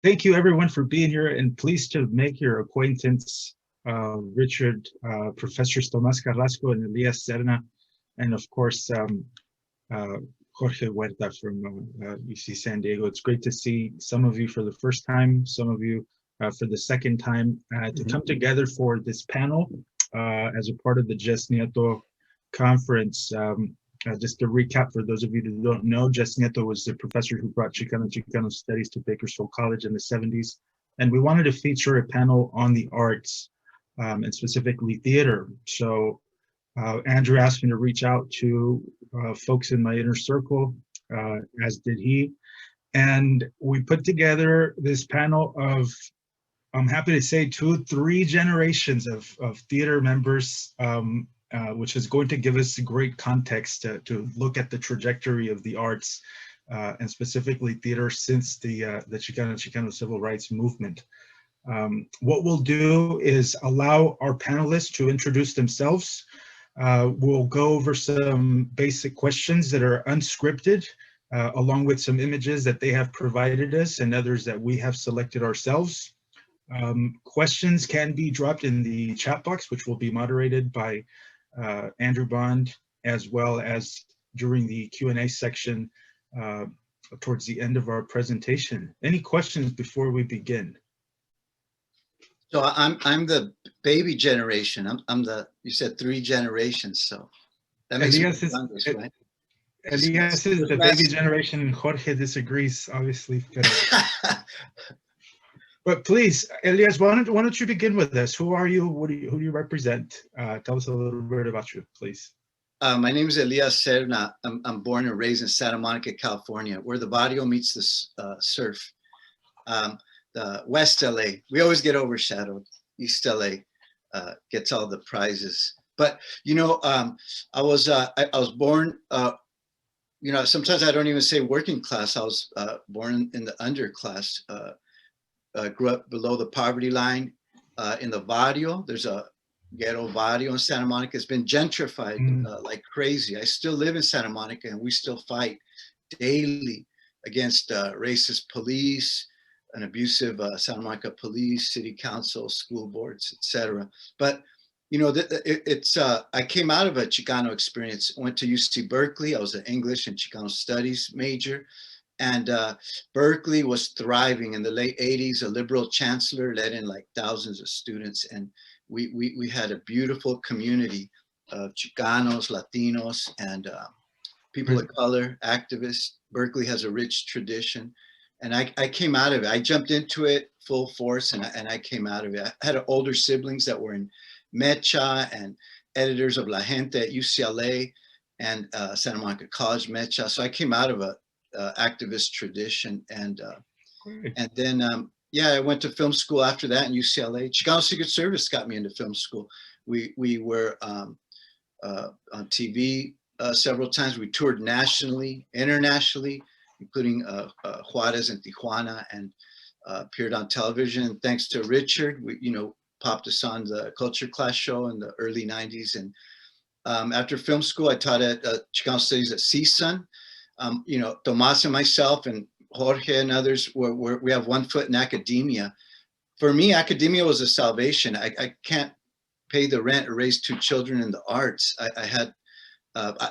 Thank you everyone for being here, and pleased to make your acquaintance, Richard, Professors Tomás Carrasco and Elias Serna, and of course, uh, Jorge Huerta from UC San Diego. It's great to see some of you for the first time, some of you for the second time, to come together for this panel as a part of the Jess Nieto conference. Just to recap, for those of you who don't know, Jess Nieto was the professor who brought Chicano Studies to Bakersfield College in the 70s. And we wanted to feature a panel on the arts, and specifically theater. So Andrew asked me to reach out to folks in my inner circle, as did he. And we put together this panel of, I'm happy to say, 2-3 generations of theater members, which is going to give us great context to look at the trajectory of the arts, and specifically theater since the Chicano civil rights movement. What we'll do is allow our panelists to introduce themselves. We'll go over some basic questions that are unscripted, along with some images that they have provided us and others that we have selected ourselves. Questions can be dropped in the chat box, which will be moderated by Andrew Bond, as well as during the Q&A section towards the end of our presentation. Any questions before we begin? So I'm the baby generation. You said 3 generations, so that makes Elias me is, youngest, right? Elias is the baby generation, and Jorge disagrees, obviously. But please, Elias, why don't you begin with us? Who are you? Who do you represent? Tell us a little bit about you, please. My name is Elias Serna. I'm born and raised in Santa Monica, California, where the barrio meets the surf. The West LA, we always get overshadowed. East LA gets all the prizes. But you know, I was born. You know, sometimes I don't even say working class. I was born in the underclass. Grew up below the poverty line in the barrio. There's a ghetto barrio in Santa Monica. It's been gentrified like crazy. I still live in Santa Monica, and we still fight daily against racist police, an abusive Santa Monica police, city council, school boards, etc. But you know, I came out of a Chicano experience. I went to UC Berkeley. I was an English and Chicano studies major. And Berkeley was thriving in the late 80s. A liberal chancellor let in like thousands of students. And we had a beautiful community of Chicanos, Latinos, and people of color, activists. Berkeley has a rich tradition. And I came out of it. I jumped into it full force, and I came out of it. I had older siblings that were in Mecha and editors of La Gente at UCLA and Santa Monica College Mecha. So I came out of a activist tradition, and then yeah, I went to film school after that in UCLA. Chicano Secret Service got me into film school. We were on TV several times. We toured nationally, internationally, including Juarez and Tijuana, and appeared on television. And thanks to Richard, we popped us on the Culture Class show in the early 90s. And after film school, I taught at Chicano Studies at CSUN. You know, Tomas and myself and Jorge and others, we have one foot in academia. For me, academia was a salvation. I can't pay the rent or raise 2 children in the arts. I had,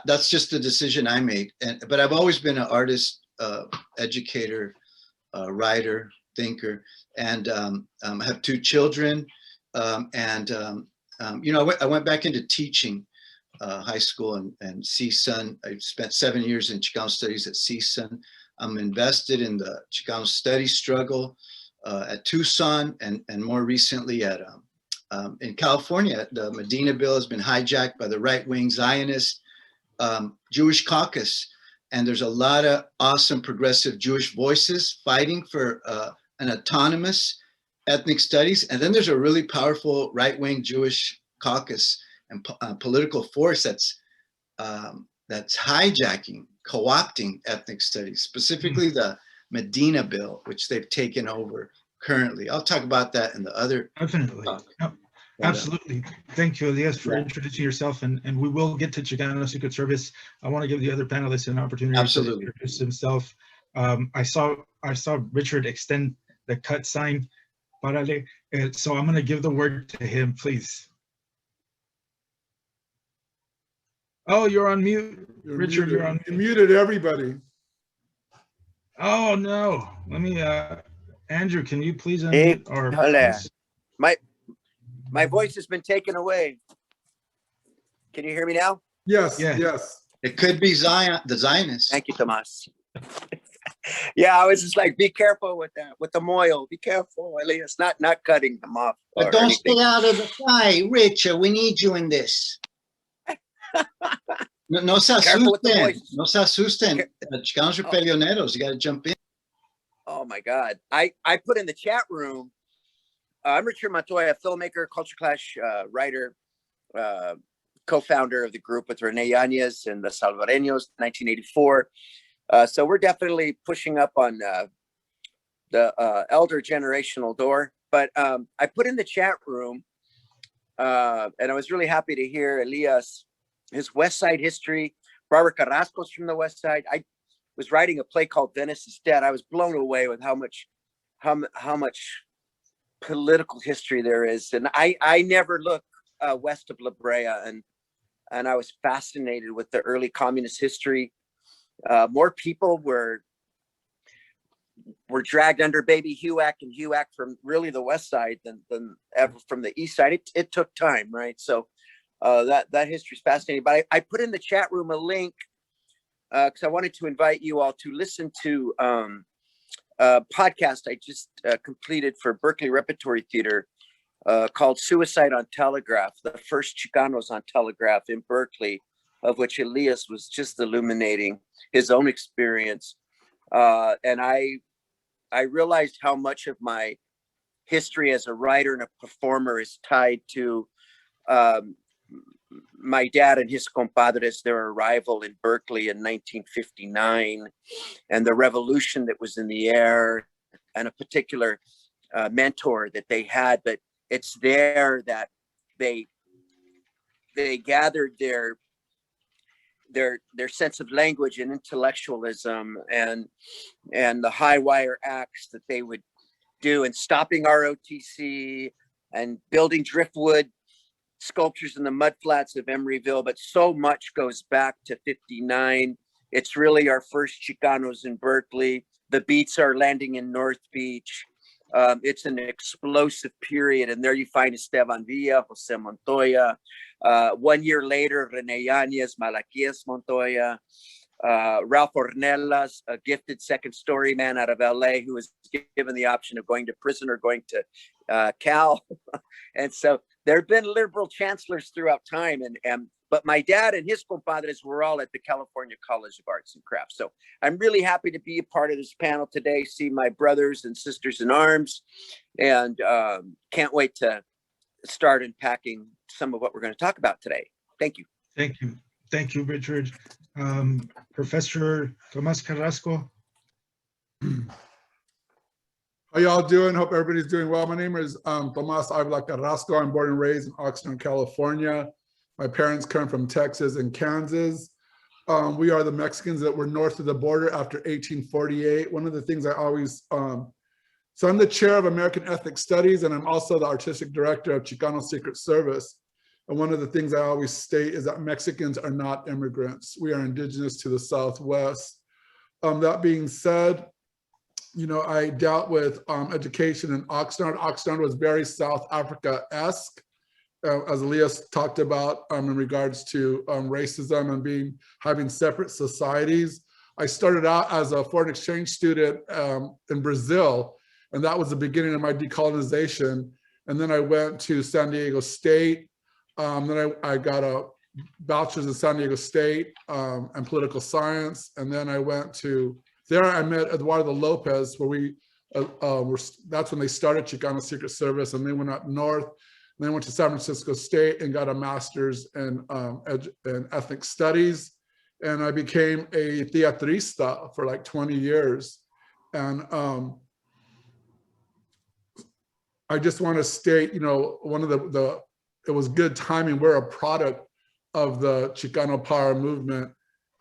that's just the decision I made. But I've always been an artist, educator, writer, thinker, and I have 2 children. You know, I went back into teaching. High school and CSUN. I spent 7 years in Chicano Studies at CSUN. I'm invested in the Chicano Studies struggle at Tucson, and more recently at in California. The Medina bill has been hijacked by the right-wing Zionist Jewish caucus, and there's a lot of awesome progressive Jewish voices fighting for an autonomous ethnic studies. And then there's a really powerful right-wing Jewish caucus and political force that's hijacking, co-opting ethnic studies, specifically the Medina bill, which they've taken over currently. I'll talk about that in the other Definitely. Yep. Absolutely. Thank you, Elias, for introducing yourself, and we will get to Chicano Secret Service. I want to give the other panelists an opportunity to introduce themselves. I saw Richard extend the cut sign. Parale. So I'm going to give the word to him, please. Oh, you're on mute. Richard, you're on mute. You muted everybody. Oh, no. Let me, Andrew, can you please Hey, unmute our hola. voice? My voice has been taken away. Can you hear me now? Yes, Yeah. yes. It could be Zion, the Zionists. Thank you, Tomas. Yeah, I was just like, be careful with that, with the moil. Be careful, Elias. Not cutting them off. But or don't anything. stay out of the fly, Richard. We need you in this. No se Careful with the asusten. voices. No se asusten. Chicanos are Oh. peleoneros. You got to jump in. Oh my God. I put in the chat room. I'm Richard Montoya, filmmaker, culture clash writer, co-founder of the group with Rene Yanez and the Salvadoreños, 1984. So we're definitely pushing up on the elder generational door. But I put in the chat room, and I was really happy to hear Elias, his West Side history. Robert Carrasco's from the West Side. I was writing a play called Venice is Dead. I was blown away with how much political history there is. And I never look west of La Brea, and I was fascinated with the early communist history. More people were dragged under baby HUAC and HUAC from really the West Side than ever from the East Side. It took time, right? So that history is fascinating. But I put in the chat room a link because I wanted to invite you all to listen to a podcast I just completed for Berkeley Repertory Theater called Suicide on Telegraph, the first Chicanos on Telegraph in Berkeley, of which Elias was just illuminating his own experience. And I realized how much of my history as a writer and a performer is tied to my dad and his compadres, their arrival in Berkeley in 1959, and the revolution that was in the air, and a particular mentor that they had. But it's there that they gathered their sense of language and intellectualism and the high wire acts that they would do, and stopping ROTC and building driftwood sculptures in the mudflats of Emeryville. But so much goes back to 59. It's really our first Chicanos in Berkeley. The beats are landing in North Beach. It's an explosive period, and there you find Esteban Villa, Jose Montoya. 1 year later, Rene Yanez, Malaquias Montoya, Ralph Ornelas, a gifted second story man out of LA who was given the option of going to prison or going to Cal. And so there have been liberal chancellors throughout time, but my dad and his compadres were all at the California College of Arts and Crafts. So I'm really happy to be a part of this panel today, see my brothers and sisters in arms, and can't wait to start unpacking some of what we're going to talk about today. Thank you. Thank you. Thank you, Richard. Professor Tomas Carrasco. How y'all doing? Hope everybody's doing well. My name is Tomas Avila Carrasco. I'm born and raised in Oxnard, California. My parents come from Texas and Kansas. We are the Mexicans that were north of the border after 1848. One of the things I always, so I'm the chair of American Ethnic Studies, and I'm also the artistic director of Chicano Secret Service. And one of the things I always state is that Mexicans are not immigrants. We are indigenous to the Southwest. That being said, you know, I dealt with education in Oxnard. Oxnard was very South Africa-esque, as Elias talked about in regards to racism and having separate societies. I started out as a foreign exchange student in Brazil, and that was the beginning of my decolonization. And then I went to San Diego State. Then I got a bachelor's in San Diego State and political science. And then I went to, there I met Yolanda Lopez, where that's when they started Chicano Secret Service, and they went up north. And then went to San Francisco State and got a master's in ethnic studies. And I became a teatrista for like 20 years. And I just want to state, you know, one of it was good timing. We're a product of the Chicano power movement.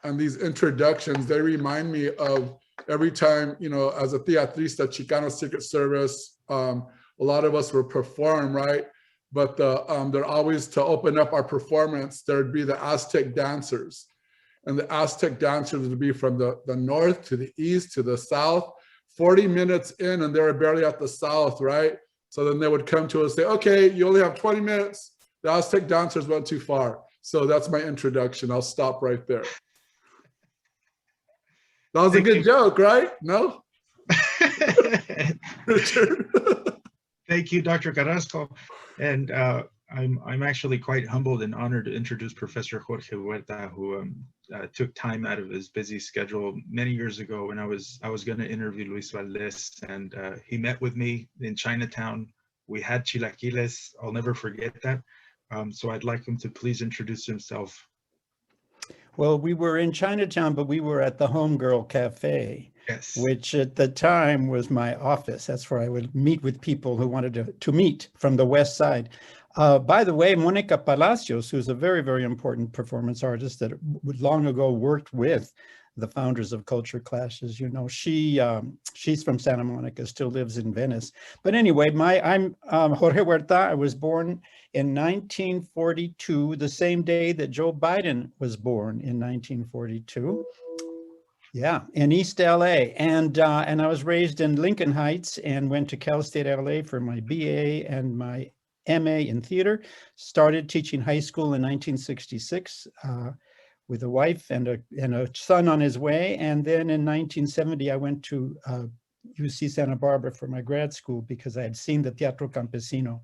And these introductions, they remind me of every time, you know, as a teatrista, Chicano Secret Service, a lot of us would perform, right? But they're always, to open up our performance, there'd be the Aztec dancers. And the Aztec dancers would be from the north to the east to the south, 40 minutes in, and they were barely at the south, right? So then they would come to us and say, okay, you only have 20 minutes. The Aztec dancers went too far. So that's my introduction. I'll stop right there. That was a good joke, right? No? Richard? Thank you, Dr. Carrasco. And I'm actually quite humbled and honored to introduce Professor Jorge Huerta, who took time out of his busy schedule many years ago when I was going to interview Luis Valdez, and he met with me in Chinatown. We had chilaquiles. I'll never forget that. So I'd like him to please introduce himself. Well, we were in Chinatown, but we were at the Homegirl Cafe, Yes. which at the time was my office. That's where I would meet with people who wanted to meet from the West Side. By the way, Monica Palacios, who's a very, very important performance artist that long ago worked with the founders of Culture Clashes, you know, she's from Santa Monica, still lives in Venice. But anyway, I'm Jorge Huerta. I was born in 1942, the same day that Joe Biden was born in 1942. Yeah, in East LA. And I was raised in Lincoln Heights and went to Cal State LA for my BA and my MA in theater. Started teaching high school in 1966 with a wife and a son on his way. And then in 1970, I went to UC Santa Barbara for my grad school because I had seen the Teatro Campesino.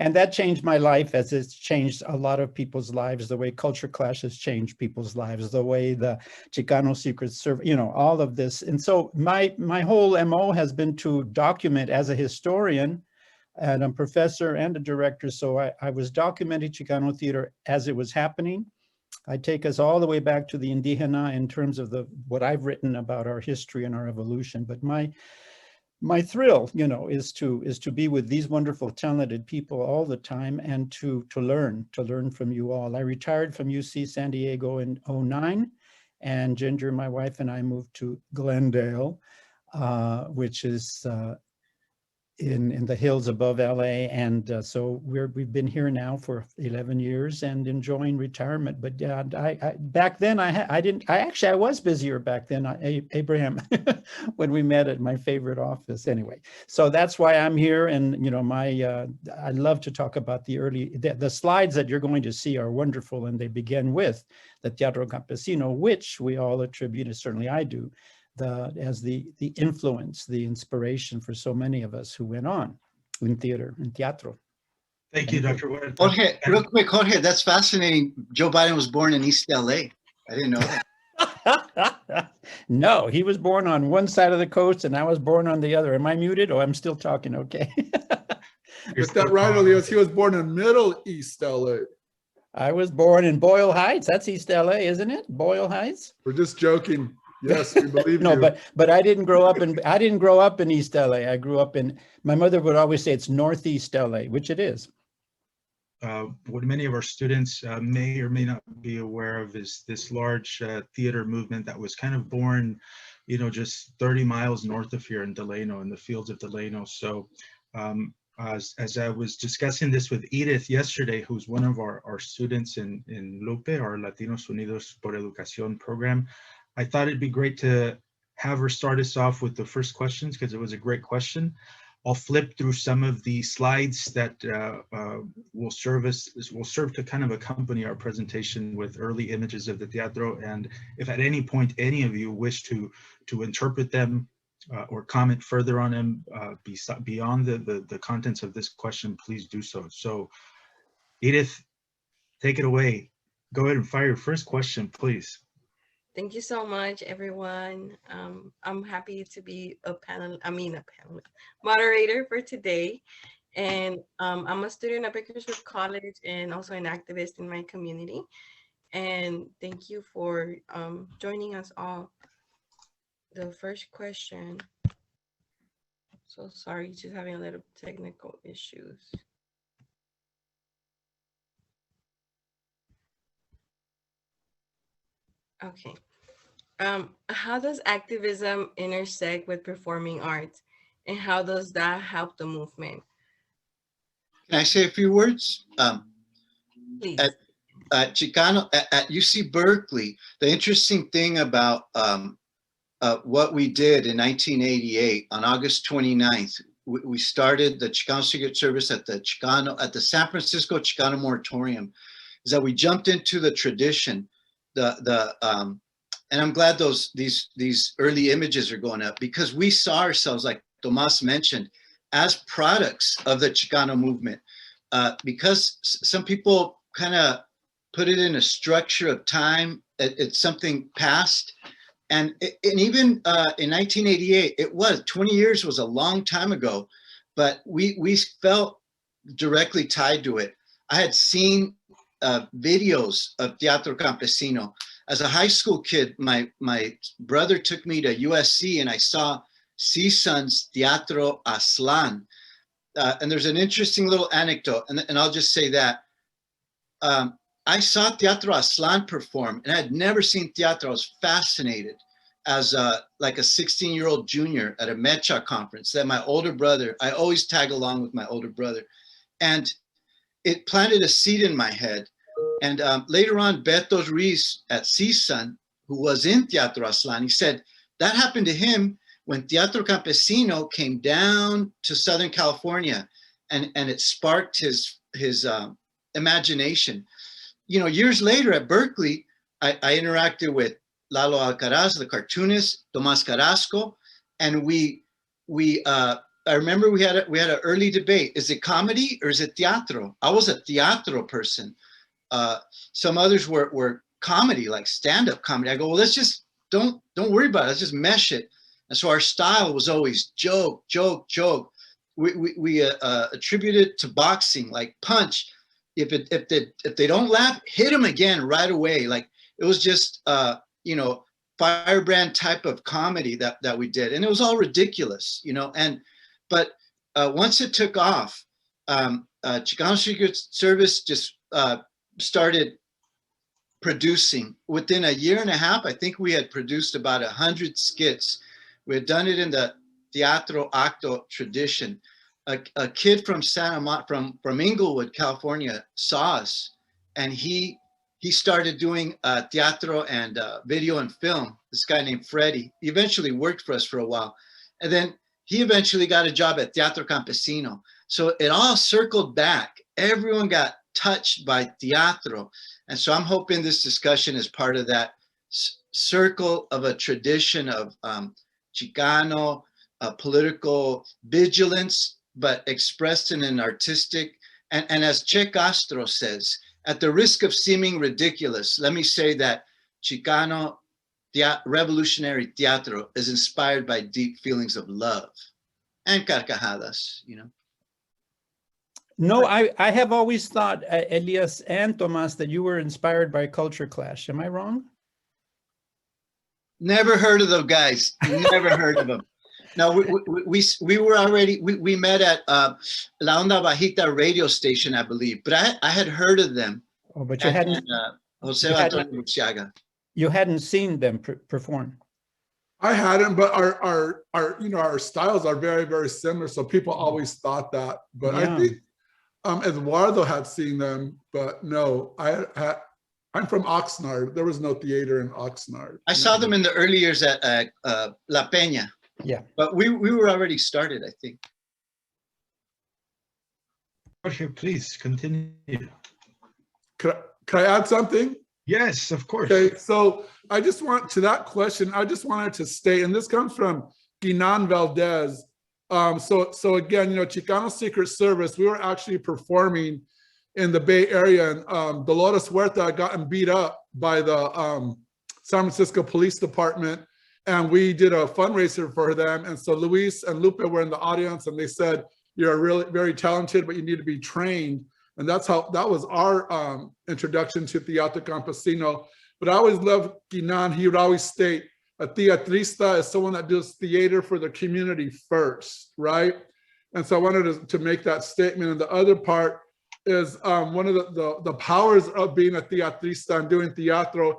And that changed my life, as it's changed a lot of people's lives, the way Culture Clash has changed people's lives, the way the Chicano Secret Service, you know, all of this. And so my whole MO has been to document as a historian, and I'm a professor and a director. So I was documenting Chicano theater as it was happening. I take us all the way back to the Indigena in terms of what I've written about our history and our evolution. But my thrill, you know, is to be with these wonderful, talented people all the time and to learn from you all. I retired from UC San Diego in 2009, and Ginger, my wife, and I moved to Glendale, which is in the hills above LA. And so we've been here now for 11 years and enjoying retirement. But yeah, I back then I was busier back then, Abraham, when we met at my favorite office. Anyway, so that's why I'm here. And you know, I love to talk about the slides that you're going to see are wonderful, and they begin with the Teatro Campesino, which we all attribute, and certainly I do, as the influence, the inspiration for so many of us who went on in theater, in teatro. Thank you, Dr. Huerta. Jorge, real quick, Jorge, that's fascinating. Joe Biden was born in East LA. I didn't know that. No, he was born on one side of the coast and I was born on the other. Am I muted? Oh, I'm still talking, okay. Is that right, Elias? He was born in Middle East LA. I was born in Boyle Heights. That's East LA, isn't it? Boyle Heights? We're just joking. Yes, we believe No, you. but I didn't grow up in East LA. I grew up my mother would always say it's Northeast LA, which it is. What many of our students may or may not be aware of is this large theater movement that was kind of born, you know, just 30 miles north of here in Delano, in the fields of Delano. So as I was discussing this with Edith yesterday, who's one of our students in Lupe, our Latinos Unidos por Educación program, I thought it'd be great to have her start us off with the first questions because it was a great question. I'll flip through some of the slides that will serve to kind of accompany our presentation with early images of the teatro. And if at any point any of you wish to interpret them or comment further on them beyond the contents of this question, please do so. So Edith, take it away. Go ahead and fire your first question, please. Thank you so much, everyone. I'm happy to be a moderator for today. And I'm a student at Bakersfield College and also an activist in my community. And thank you for joining us all. The first question. So sorry, just having a little technical issues. Okay. How does activism intersect with performing arts, and how does that help the movement? Can I say a few words? Please. At Chicano, at UC Berkeley, the interesting thing about what we did in 1988, on August 29th, we started the Chicano Secret Service at the San Francisco Chicano Moratorium, is that we jumped into the tradition, and I'm glad these early images are going up, because we saw ourselves, like Tomas mentioned, as products of the Chicano movement, because some people kind of put it in a structure of time. It's something past. And even in 1988, it was 20 years was a long time ago, but we felt directly tied to it. I had seen videos of Teatro Campesino. As a high school kid, my brother took me to USC and I saw CSUN's Teatro Aslan. And there's an interesting little anecdote, and I'll just say that. I saw Teatro Aslan perform, and I had never seen teatro. I was fascinated as like a 16-year-old junior at a Mecha conference that my older brother, I always tag along with my older brother, and it planted a seed in my head. And later on, Beto Ruiz at CSUN, who was in Teatro Aslan, he said that happened to him when Teatro Campesino came down to Southern California, and it sparked his imagination. You know, years later at Berkeley, I interacted with Lalo Alcaraz, the cartoonist, Tomas Carrasco, and I remember we had an early debate. Is it comedy or is it teatro? I was a teatro person. Some others were comedy, like stand-up comedy. I go, well, let's just don't worry about it. Let's just mesh it. And so our style was always joke, joke, joke. We attribute it to boxing, like punch. If they don't laugh, hit them again right away. Like it was just you know, firebrand type of comedy that we did, and it was all ridiculous, you know. But once it took off, Chicano Secret Service just started producing. Within a year and a half, I think we had produced about 100 skits. We had done it in the teatro acto tradition. A kid from from Inglewood, California, saw us, and he started doing teatro and video and film. This guy named Freddie. He eventually worked for us for a while, and then he eventually got a job at Teatro Campesino. So it all circled back. Everyone got touched by teatro, and so I'm hoping this discussion is part of that circle of a tradition of Chicano political vigilance, but expressed in an artistic, and as Che Castro says, at the risk of seeming ridiculous, let me say that Chicano revolutionary teatro is inspired by deep feelings of love and carcajadas, you know. No, I have always thought, Elias and Tomas, that you were inspired by Culture Clash. Am I wrong? Never heard of those guys. Never heard of them. No, we were already, we met at La Onda Bajita radio station, I believe, but I had heard of them. Oh, but you hadn't. Jose Antonio Luciaga. You hadn't seen them perform. I hadn't, but our styles are very, very similar. So people always thought that. But Yeah. I think Eduardo had seen them, but no, I'm from Oxnard. There was no theater in Oxnard. I saw them in the early years at La Peña. Yeah. But we were already started, I think. Jorge, please continue. Could I add something? Yes, of course. Okay, so I just want to that question, I just wanted to state, and this comes from Guinan Valdez. So again, you know, Chicano Secret Service, we were actually performing in the Bay Area, and Dolores Huerta had gotten beat up by the San Francisco Police Department, and we did a fundraiser for them. And so Luis and Lupe were in the audience, and they said, you're really very talented, but you need to be trained. And that was our introduction to Teatro Campesino. But I always loved Guinan. He would always state, a teatrista is someone that does theater for the community first, right? And so I wanted to make that statement. And the other part is one of the powers of being a teatrista and doing teatro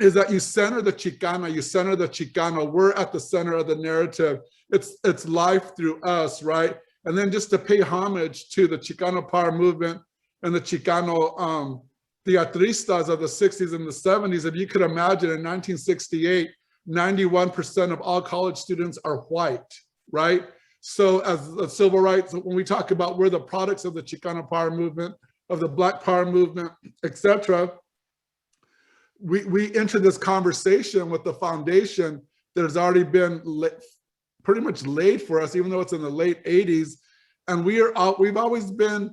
is that you center the Chicana, you center the Chicano. We're at the center of the narrative. It's life through us, right? And then just to pay homage to the Chicano power movement and the Chicano teatristas of the 60s and the 70s. If you could imagine, in 1968, 91% of all college students are white, right? So as the civil rights, when we talk about we're the products of the Chicano power movement, of the Black power movement, etc., we enter this conversation with the foundation that has already been pretty much laid for us, even though it's in the late 80s. And we've always been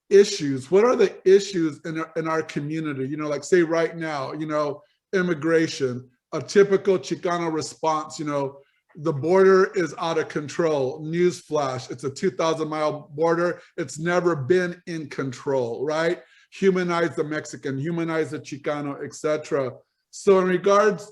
issues. What are the issues in our community? You know, like say right now, you know, immigration, a typical Chicano response, you know, the border is out of control. Newsflash, it's a 2,000-mile border. It's never been in control, right? Humanize the Mexican, humanize the Chicano, etc. So in regards,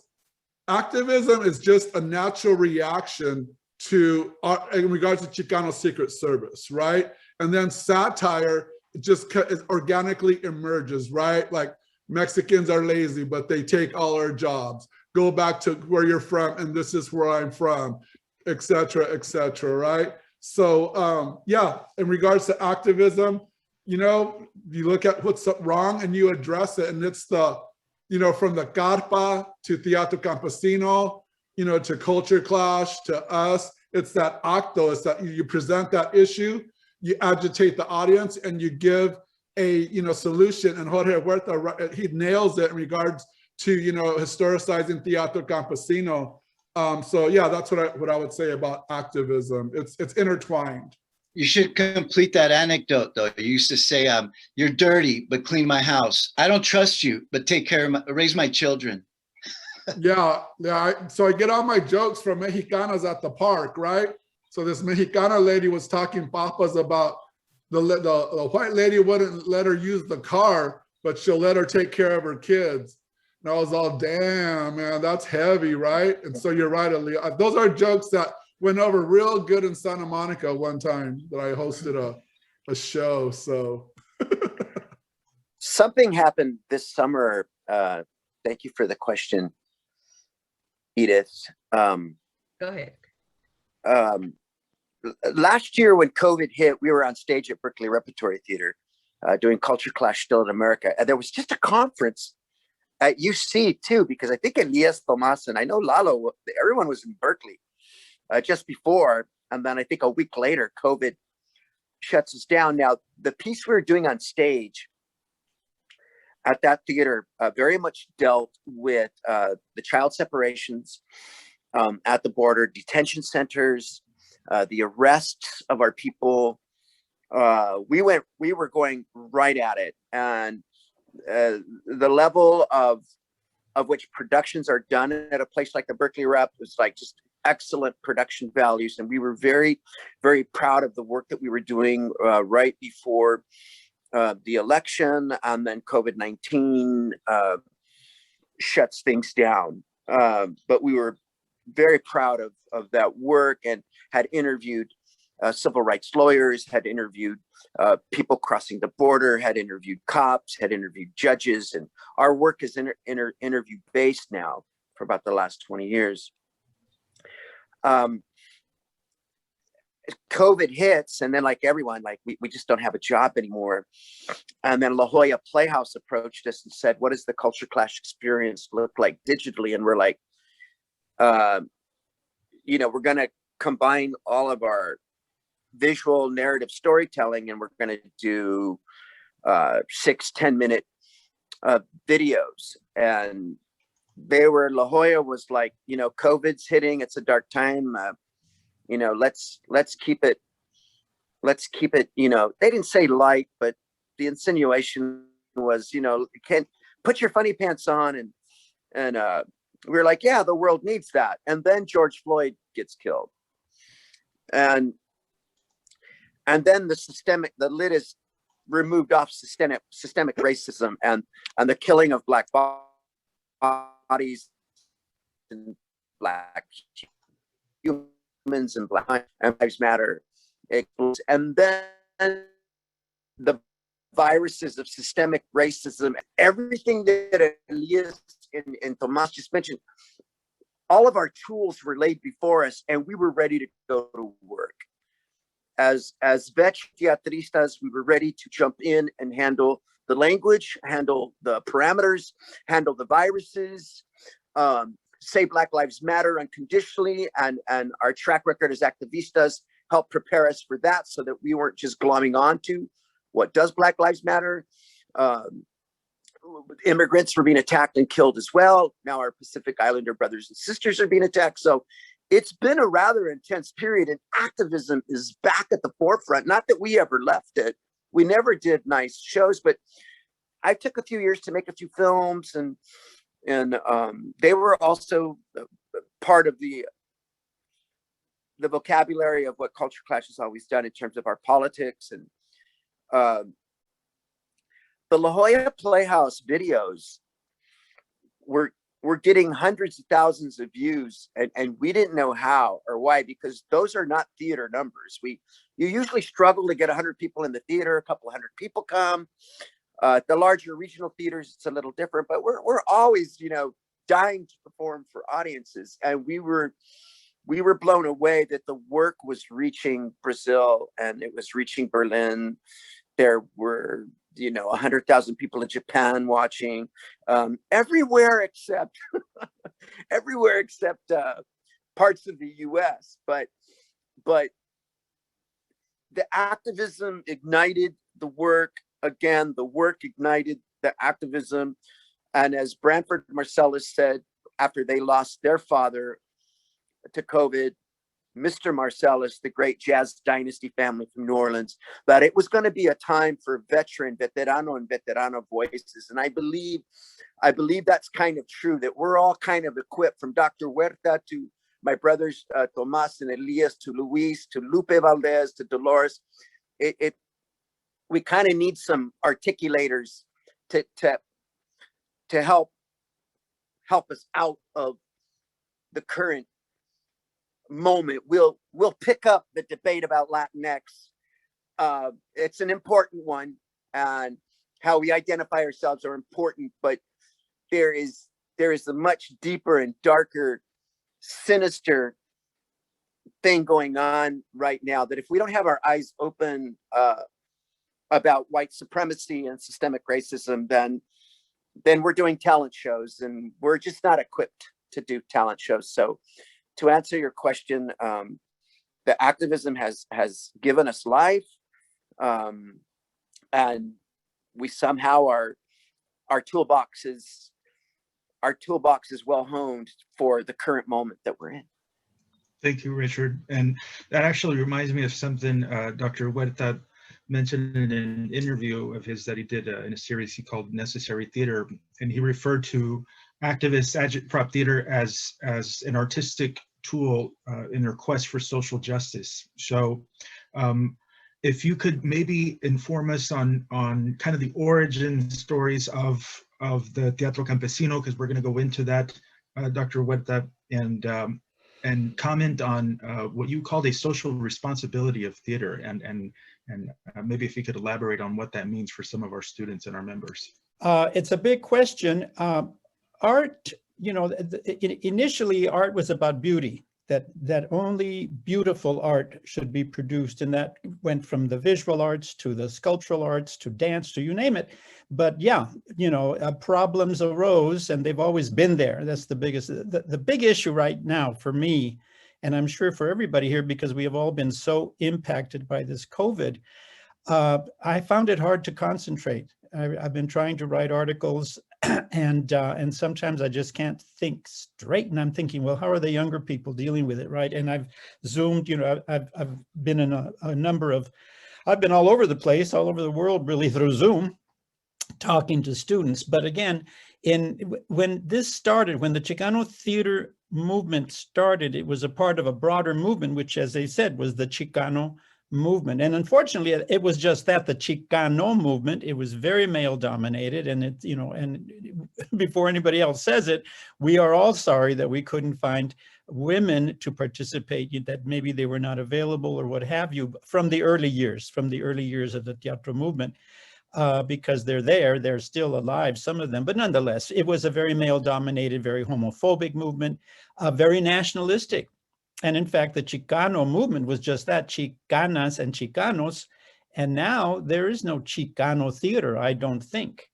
activism is just a natural reaction to, in regards to Chicano Secret Service, right? And then satire just organically emerges, right? Like Mexicans are lazy, but they take all our jobs. Go back to where you're from, and this is where I'm from, etc., right? So yeah, in regards to activism, you know, you look at what's wrong and you address it, and it's the, you know, from the carpa to Teatro Campesino, you know, to Culture Clash, to us, it's that acto, it's that you present that issue, you agitate the audience, and you give a, you know, solution. And Jorge Huerta, he nails it in regards to, you know, historicizing Teatro Campesino. So yeah, that's what I would say about activism. It's intertwined. You should complete that anecdote, though. You used to say, you're dirty, but clean my house. I don't trust you, but take care of raise my children. Yeah. So I get all my jokes from Mexicanas at the park, right? So this Mexicana lady was talking papas about the white lady wouldn't let her use the car, but she'll let her take care of her kids. And I was all, damn, man, that's heavy, right? And so you're right, Aaliyah. Those are jokes that went over real good in Santa Monica one time that I hosted a show, so. Something happened this summer. Thank you for the question, Edith. Go ahead. Last year when COVID hit, we were on stage at Berkeley Repertory Theater doing Culture Clash Still in America. And there was just a conference at UC too, because I think Elias Tomas and I know Lalo, everyone was in Berkeley just before. And then I think a week later, COVID shuts us down. Now, the piece we were doing on stage at that theater very much dealt with the child separations at the border, detention centers, the arrests of our people. We were going right at it, and the level of which productions are done at a place like the Berkeley Rep was like just excellent production values, and we were very, very proud of the work that we were doing right before the election, and then COVID-19 shuts things down. But we were very proud of that work, and had interviewed civil rights lawyers, had interviewed people crossing the border, had interviewed cops, had interviewed judges, and our work is interview based now for about the last 20 years. COVID hits, and then like everyone, like we just don't have a job anymore. And then La Jolla Playhouse approached us and said, what does the Culture Clash experience look like digitally? And we're like, you know, we're going to combine all of our visual narrative storytelling, and we're going to do 6-10 minute videos. And La Jolla was like, you know, COVID's hitting, it's a dark time, you know, let's keep it, you know, they didn't say light, but the insinuation was, you know, you can't put your funny pants on. And we were like, yeah, the world needs that. And then George Floyd gets killed. And then the lid is removed off systemic racism and the killing of Black bodies and Black humans and Black lives matter. And then the viruses of systemic racism, everything that Elias and Tomas just mentioned, all of our tools were laid before us and we were ready to go to work. As veteran teatristas, we were ready to jump in and handle the language, handle the parameters, handle the viruses, say Black Lives Matter unconditionally, and our track record as activistas helped prepare us for that so that we weren't just glomming onto what does Black Lives Matter. Immigrants were being attacked and killed as well. Now our Pacific Islander brothers and sisters are being attacked. So it's been a rather intense period, and activism is back at the forefront. Not that we ever left it. We never did nice shows, but I took a few years to make a few films, and they were also part of the vocabulary of what Culture Clash has always done in terms of our politics. And the La Jolla Playhouse videos were getting hundreds of thousands of views, and we didn't know how or why, because those are not theater numbers. You usually struggle to get 100 people in the theater, a couple hundred people come. The larger regional theaters, it's a little different, but we're always, dying to perform for audiences. And we were blown away that the work was reaching Brazil and it was reaching Berlin. There were 100,000 people in Japan watching, everywhere except parts of the US. But the activism ignited the work. Again, the work ignited the activism. And as Branford Marsalis said, after they lost their father to COVID, Mr. Marsalis, the great jazz dynasty family from New Orleans, that it was going to be a time for veterano and veterana voices. And I believe that's kind of true, that we're all kind of equipped, from Dr. Huerta to my brothers, Tomas and Elias, to Luis, to Lupe Valdez, to Dolores. We kind of need some articulators to help us out of the current moment. We'll pick up the debate about Latinx. It's an important one, and how we identify ourselves are important, but there is a much deeper and darker, sinister thing going on right now, that if we don't have our eyes open about white supremacy and systemic racism, then we're doing talent shows, and we're just not equipped to do talent shows. So to answer your question, the activism has given us life, and we somehow our toolbox is well honed for the current moment that we're in. Thank you, Richard. And that actually reminds me of something Dr. Huerta mentioned in an interview of his that he did in a series he called Necessary Theater, and he referred to activist AgitProp theater as an artistic tool in their quest for social justice. So if you could maybe inform us on kind of the origin stories of the Teatro Campesino, because we're going to go into that, Dr. Huerta, and comment on what you called a social responsibility of theater, and maybe if you could elaborate on what that means for some of our students and our members. It's a big question. Art, initially art was about beauty, that only beautiful art should be produced, and that went from the visual arts to the sculptural arts to dance to you name it. But yeah, problems arose, and they've always been there. That's the biggest, the big issue right now for me, and I'm sure for everybody here, because we have all been so impacted by this COVID. I found it hard to concentrate. I've been trying to write articles, and sometimes I just can't think straight. And I'm thinking, well, how are the younger people dealing with it, right? And I've Zoomed, I've been in a number of, I've been all over the place, all over the world, really, through Zoom, talking to students. But again, when this started, when the Chicano theater movement started, it was a part of a broader movement, which, as they said, was the Chicano movement. And unfortunately, it was just that, the Chicano movement. It was very male dominated, and it, and before anybody else says it, we are all sorry that we couldn't find women to participate, that maybe they were not available or what have you, from the early years of the Teatro movement. because they're still alive, some of them, but nonetheless, it was a very male-dominated, very homophobic movement, very nationalistic. And in fact, the Chicano movement was just that, Chicanas and Chicanos. And now there is no Chicano theater, I don't think.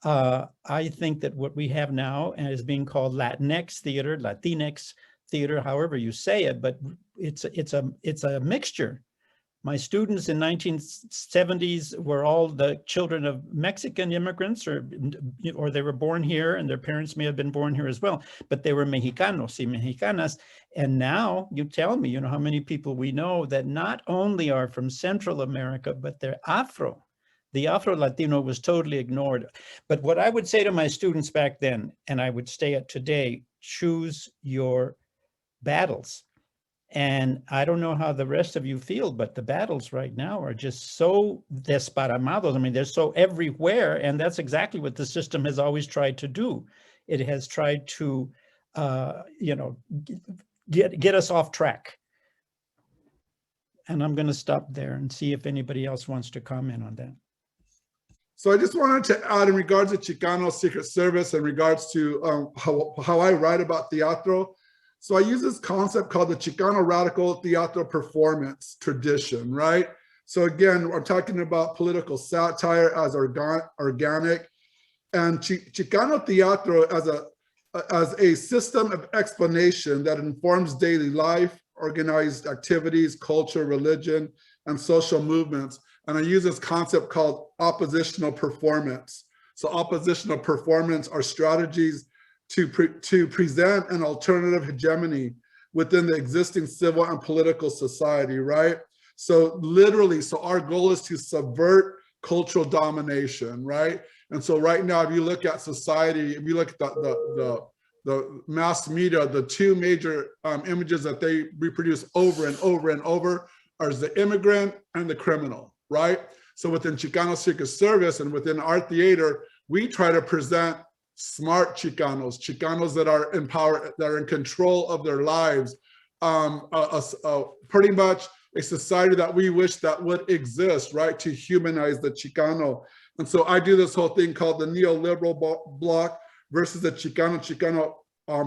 I think that what we have now is being called Latinx theater, Latinx theater, however you say it, but it's a mixture. My students in 1970s were all the children of Mexican immigrants, or they were born here, and their parents may have been born here as well, but they were Mexicanos y Mexicanas. And now you tell me, how many people we know that not only are from Central America, but they're Afro. The Afro-Latino was totally ignored. But what I would say to my students back then, and I would say it today, choose your battles. And I don't know how the rest of you feel, but the battles right now are just so desparamados. I mean, they're so everywhere. And that's exactly what the system has always tried to do. It has tried to, get us off track. And I'm going to stop there and see if anybody else wants to comment on that. So I just wanted to add, in regards to Chicano Secret Service, in regards to how I write about teatro. So I use this concept called the Chicano Radical Teatro Performance tradition, right? So again, I'm talking about political satire as organic, and Chicano teatro as a system of explanation that informs daily life, organized activities, culture, religion, and social movements. And I use this concept called oppositional performance. So oppositional performance are strategies to present an alternative hegemony within the existing civil and political society, right? So literally, so our goal is to subvert cultural domination, right? And so right now, if you look at society, if you look at the mass media, the two major images that they reproduce over and over and over are the immigrant and the criminal, right? So within Chicano Secret Service and within our theater, we try to present smart Chicanos that are empowered, that are in control of their lives, pretty much a society that we wish that would exist, right, to humanize the Chicano. And so I do this whole thing called the neoliberal block versus the Chicano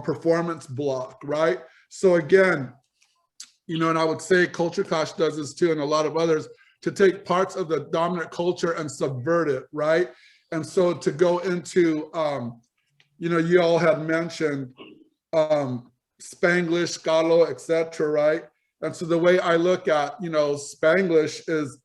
performance block, right? So again, and I would say Culture Clash does this too, and a lot of others, to take parts of the dominant culture and subvert it, right? And so to go into, you all had mentioned Spanglish, Scalo, etc., right? And so the way I look at, Spanglish is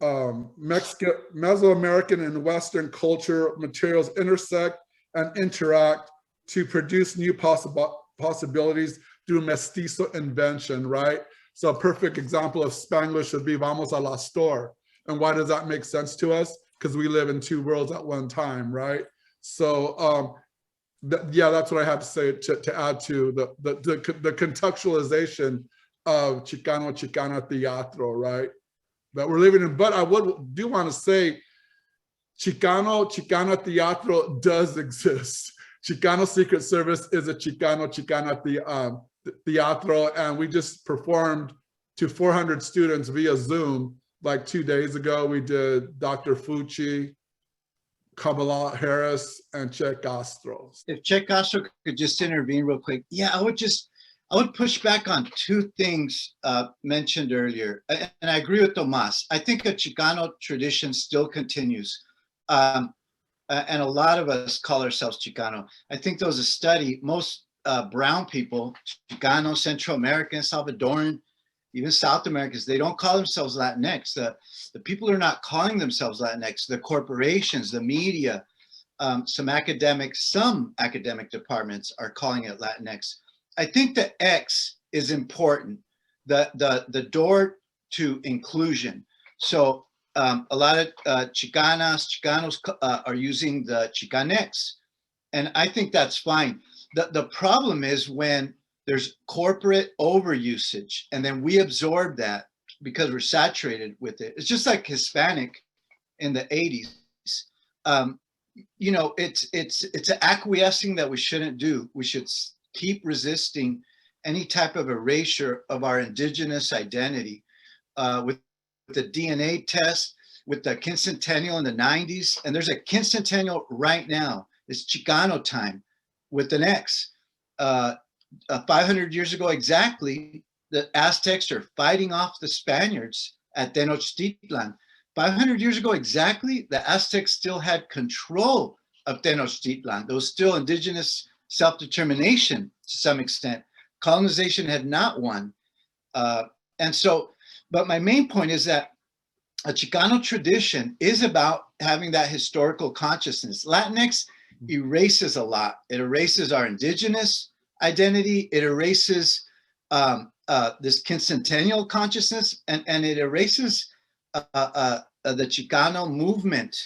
Mesoamerican and Western culture materials intersect and interact to produce new possibilities through mestizo invention, right? So a perfect example of Spanglish would be vamos a la store. And why does that make sense to us? Because we live in two worlds at one time, right? So yeah, that's what I have to say to add to the contextualization of Chicana teatro, right? That we're living in. But I do want to say Chicana teatro does exist. Chicano Secret Service is a Chicana teatro, and we just performed to 400 students via Zoom like 2 days ago. We did Dr. Fucci, Kamala Harris, and Che Castro. If Che Castro could just intervene real quick. Yeah, I would push back on two things mentioned earlier. And I agree with Tomas. I think a Chicano tradition still continues. And a lot of us call ourselves Chicano. I think there was a study, most brown people, Chicano, Central American, Salvadoran, even South Americans, they don't call themselves Latinx. The people are not calling themselves Latinx. The corporations, the media, some academic departments are calling it Latinx. I think the X is important, the door to inclusion. So a lot of Chicanos are using the Chicanx, and I think that's fine. The problem is when there's corporate overusage, and then we absorb that because we're saturated with it. It's just like Hispanic in the 80s. It's an acquiescing that we shouldn't do. We should keep resisting any type of erasure of our indigenous identity with the DNA test. with the quincentennial in the 90s, and there's a quincentennial right now. It's Chicano time with an X. 500 years ago exactly, the Aztecs are fighting off the Spaniards at Tenochtitlan. 500 years ago exactly, the Aztecs still had control of Tenochtitlan. There was still indigenous self-determination to some extent. Colonization had not won. And so, but my main point is that a Chicano tradition is about having that historical consciousness. Latinx erases a lot. It erases our indigenous identity. It erases this quincentennial consciousness, and it erases the Chicano movement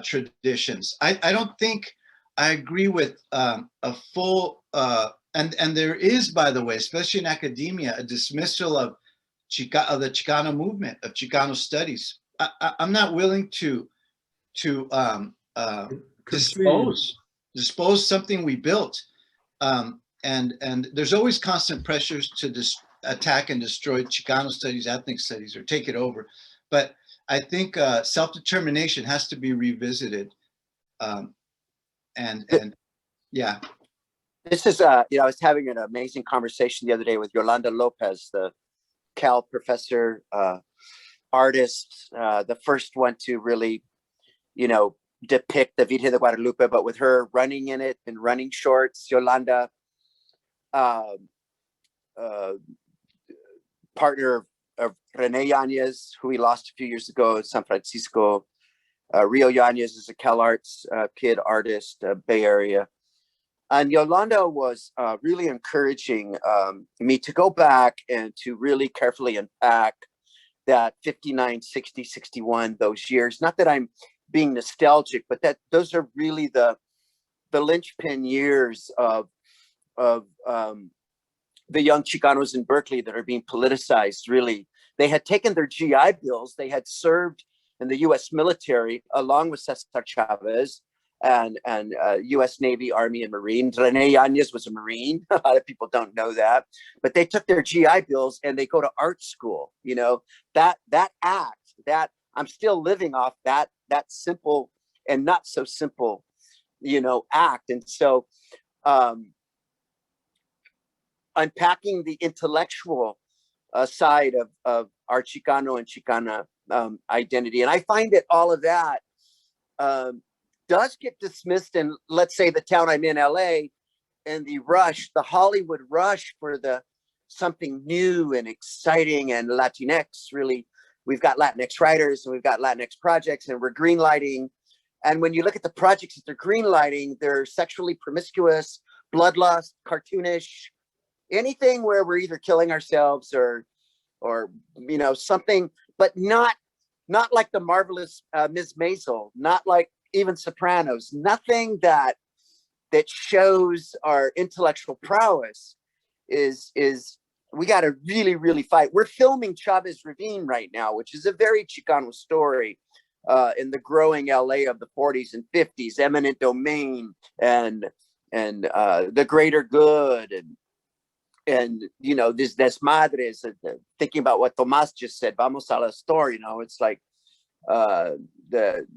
traditions. I don't think I agree with a full, and there is, by the way, especially in academia, a dismissal of the Chicano movement, of Chicano studies. I'm not willing to dispose something we built. And there's always constant pressures to attack and destroy Chicano studies, ethnic studies, or take it over. But I think self-determination has to be revisited. And yeah. This is, you know, I was having an amazing conversation the other day with Yolanda Lopez, the Cal professor, artist, the first one to really, you know, depict the Virgen de Guadalupe, but with her running in it in running shorts. Yolanda, partner of Rene Yanez, who we lost a few years ago in San Francisco. Rio Yanez is a Cal Arts kid artist, Bay Area. And Yolanda was really encouraging me to go back and to really carefully unpack that 59, 60, 61, those years. Not that I'm being nostalgic, but that those are really the linchpin years of the young Chicanos in Berkeley that are being politicized, really. They had taken their GI Bills, they had served in the US military along with Cesar Chavez and US Navy, Army, and Marine. Rene Yanez was a Marine. A lot of people don't know that. But they took their GI Bills and they go to art school. You know, that act, that I'm still living off that simple and not so simple, you know, act. And so unpacking the intellectual side of our Chicano and Chicana identity. And I find that all of that does get dismissed in, let's say, the town I'm in, LA, and the rush, the Hollywood rush for the something new and exciting and Latinx. Really, we've got Latinx writers and we've got Latinx projects and we're greenlighting. And when you look at the projects that they're greenlighting, they're sexually promiscuous, bloodlust, cartoonish, anything where we're either killing ourselves or you know, something, but not like the marvelous Ms. Maisel, not like even Sopranos, nothing that shows our intellectual prowess. Is we got to really fight. We're filming Chavez Ravine right now, which is a very Chicano story in the growing LA of the 40s and 50s, eminent domain and the greater good and you know, this desmadres, thinking about what Tomas just said, vamos a la story, you know, it's like the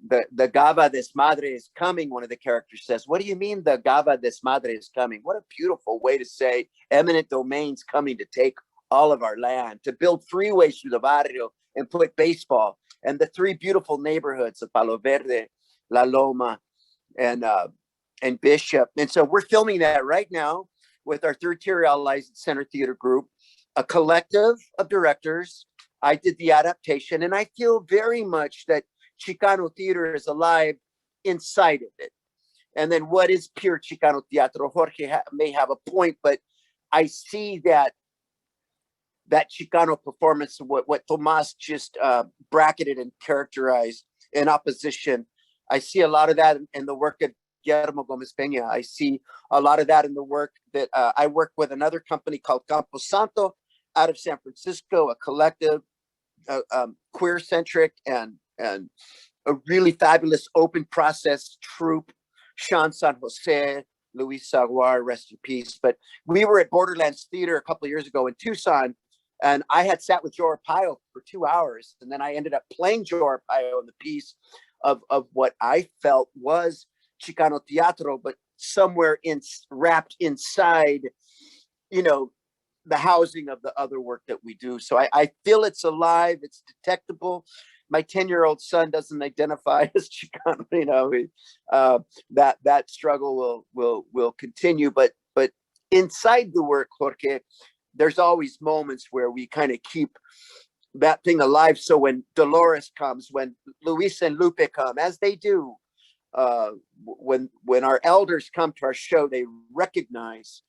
Gava desmadre is coming, one of the characters says. What do you mean the Gava desmadre is coming? What a beautiful way to say eminent domains coming to take all of our land, to build freeways through the barrio and put baseball and the three beautiful neighborhoods of Palo Verde, La Loma, and Bishop. And so we're filming that right now with our third tier allies at Center Theater Group, a collective of directors. I did the adaptation, and I feel very much that Chicano theater is alive inside of it. And then what is pure Chicano teatro? Jorge may have a point, but I see that Chicano performance, what Tomas just bracketed and characterized in opposition. I see a lot of that in the work of Guillermo Gomez Peña. I see a lot of that in the work that I work with another company called Campo Santo out of San Francisco, a collective, queer-centric and a really fabulous open process troupe, Sean San Jose, Luis Saguar, rest in peace. But we were at Borderlands Theater a couple of years ago in Tucson, And I had sat with Jorge for 2 hours, and then I ended up playing Jorge in the piece of what I felt was Chicano teatro, but somewhere wrapped inside, you know, the housing of the other work that we do. So I feel it's alive, it's detectable. My 10-year-old son doesn't identify as Chicano, you know, that struggle will continue, but inside the work, Jorge, there's always moments where we kind of keep that thing alive. So when Dolores comes, when Luis and Lupe come, as they do, when our elders come to our show, they recognize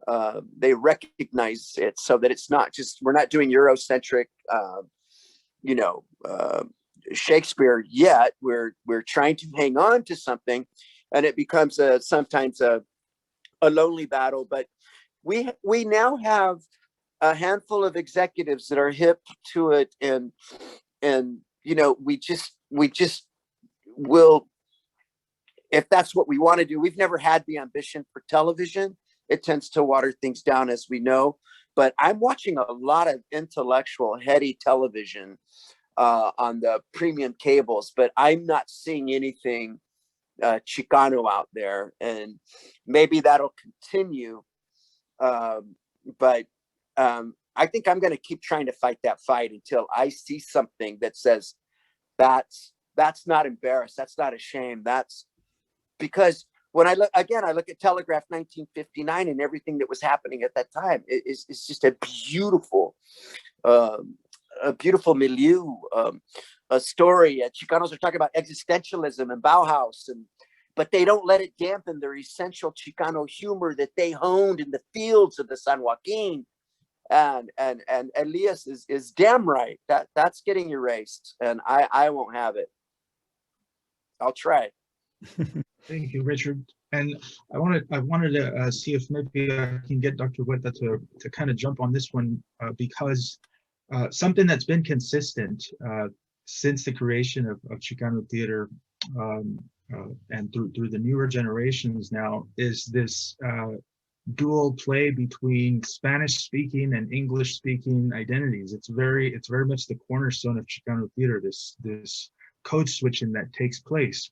it, so that it's not just, we're not doing Eurocentric, you know, Shakespeare yet. We're trying to hang on to something, and it becomes sometimes a lonely battle. But we now have a handful of executives that are hip to it, and you know, we just will, if that's what we want to do. We've never had the ambition for television. It tends to water things down, as we know. But I'm watching a lot of intellectual, heady television on the premium cables, but I'm not seeing anything Chicano out there, and maybe that'll continue. But I think I'm going to keep trying to fight that fight until I see something that says that's not embarrassed, that's not a shame. That's because when I look at Telegraph 1959 and everything that was happening at that time, it's just a beautiful milieu, a story. Chicanos are talking about existentialism and Bauhaus, but they don't let it dampen their essential Chicano humor that they honed in the fields of the San Joaquin. And Elias is damn right. That's getting erased, and I won't have it. I'll try. Thank you, Richard. And I wanted to see if maybe I can get Dr. Huerta to kind of jump on this one, because something that's been consistent since the creation of Chicano theater and through the newer generations now is this dual play between Spanish-speaking and English-speaking identities. It's very much the cornerstone of Chicano theater. This code switching that takes place.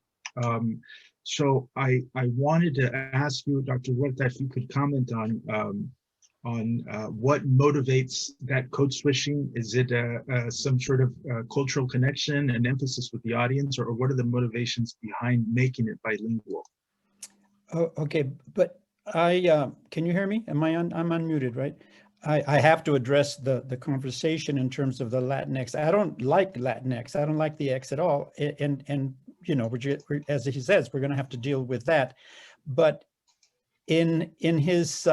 So I wanted to ask you, Dr. Huerta, if you could comment on what motivates that code switching. Is it some sort of cultural connection and emphasis with the audience, or what are the motivations behind making it bilingual? Oh, okay, but can you hear me? I'm unmuted, right? I have to address the conversation in terms of the Latinx. I don't like Latinx. I don't like the X at all. And you know, as he says, we're going to have to deal with that. But in his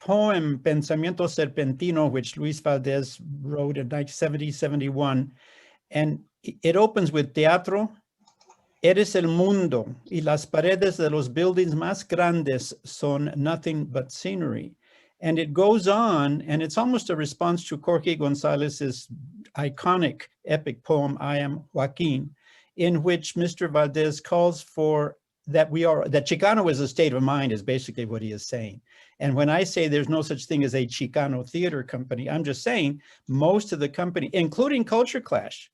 poem Pensamiento Serpentino, which Luis Valdés wrote in 1970-71, and it opens with teatro. Eres el mundo, y las paredes de los buildings más grandes son nothing but scenery. And it goes on, and it's almost a response to Jorge González's iconic epic poem, I Am Joaquin, in which Mr. Valdés calls for that Chicano is a state of mind, is basically what he is saying. And when I say there's no such thing as a Chicano theater company, I'm just saying most of the company, including Culture Clash.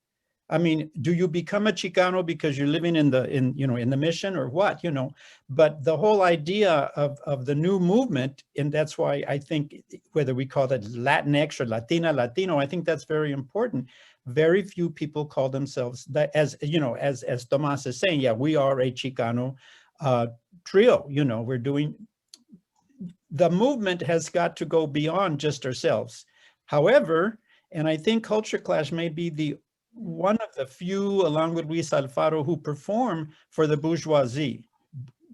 I mean, do you become a Chicano because you're living in the mission or what, you know? But the whole idea of the new movement, and that's why I think whether we call it Latinx or Latina, Latino, I think that's very important. Very few people call themselves that, as you know, as Tomas is saying, yeah, we are a Chicano trio, you know, we're doing, the movement has got to go beyond just ourselves. However, and I think Culture Clash may be one of the few, along with Luis Alfaro, who perform for the bourgeoisie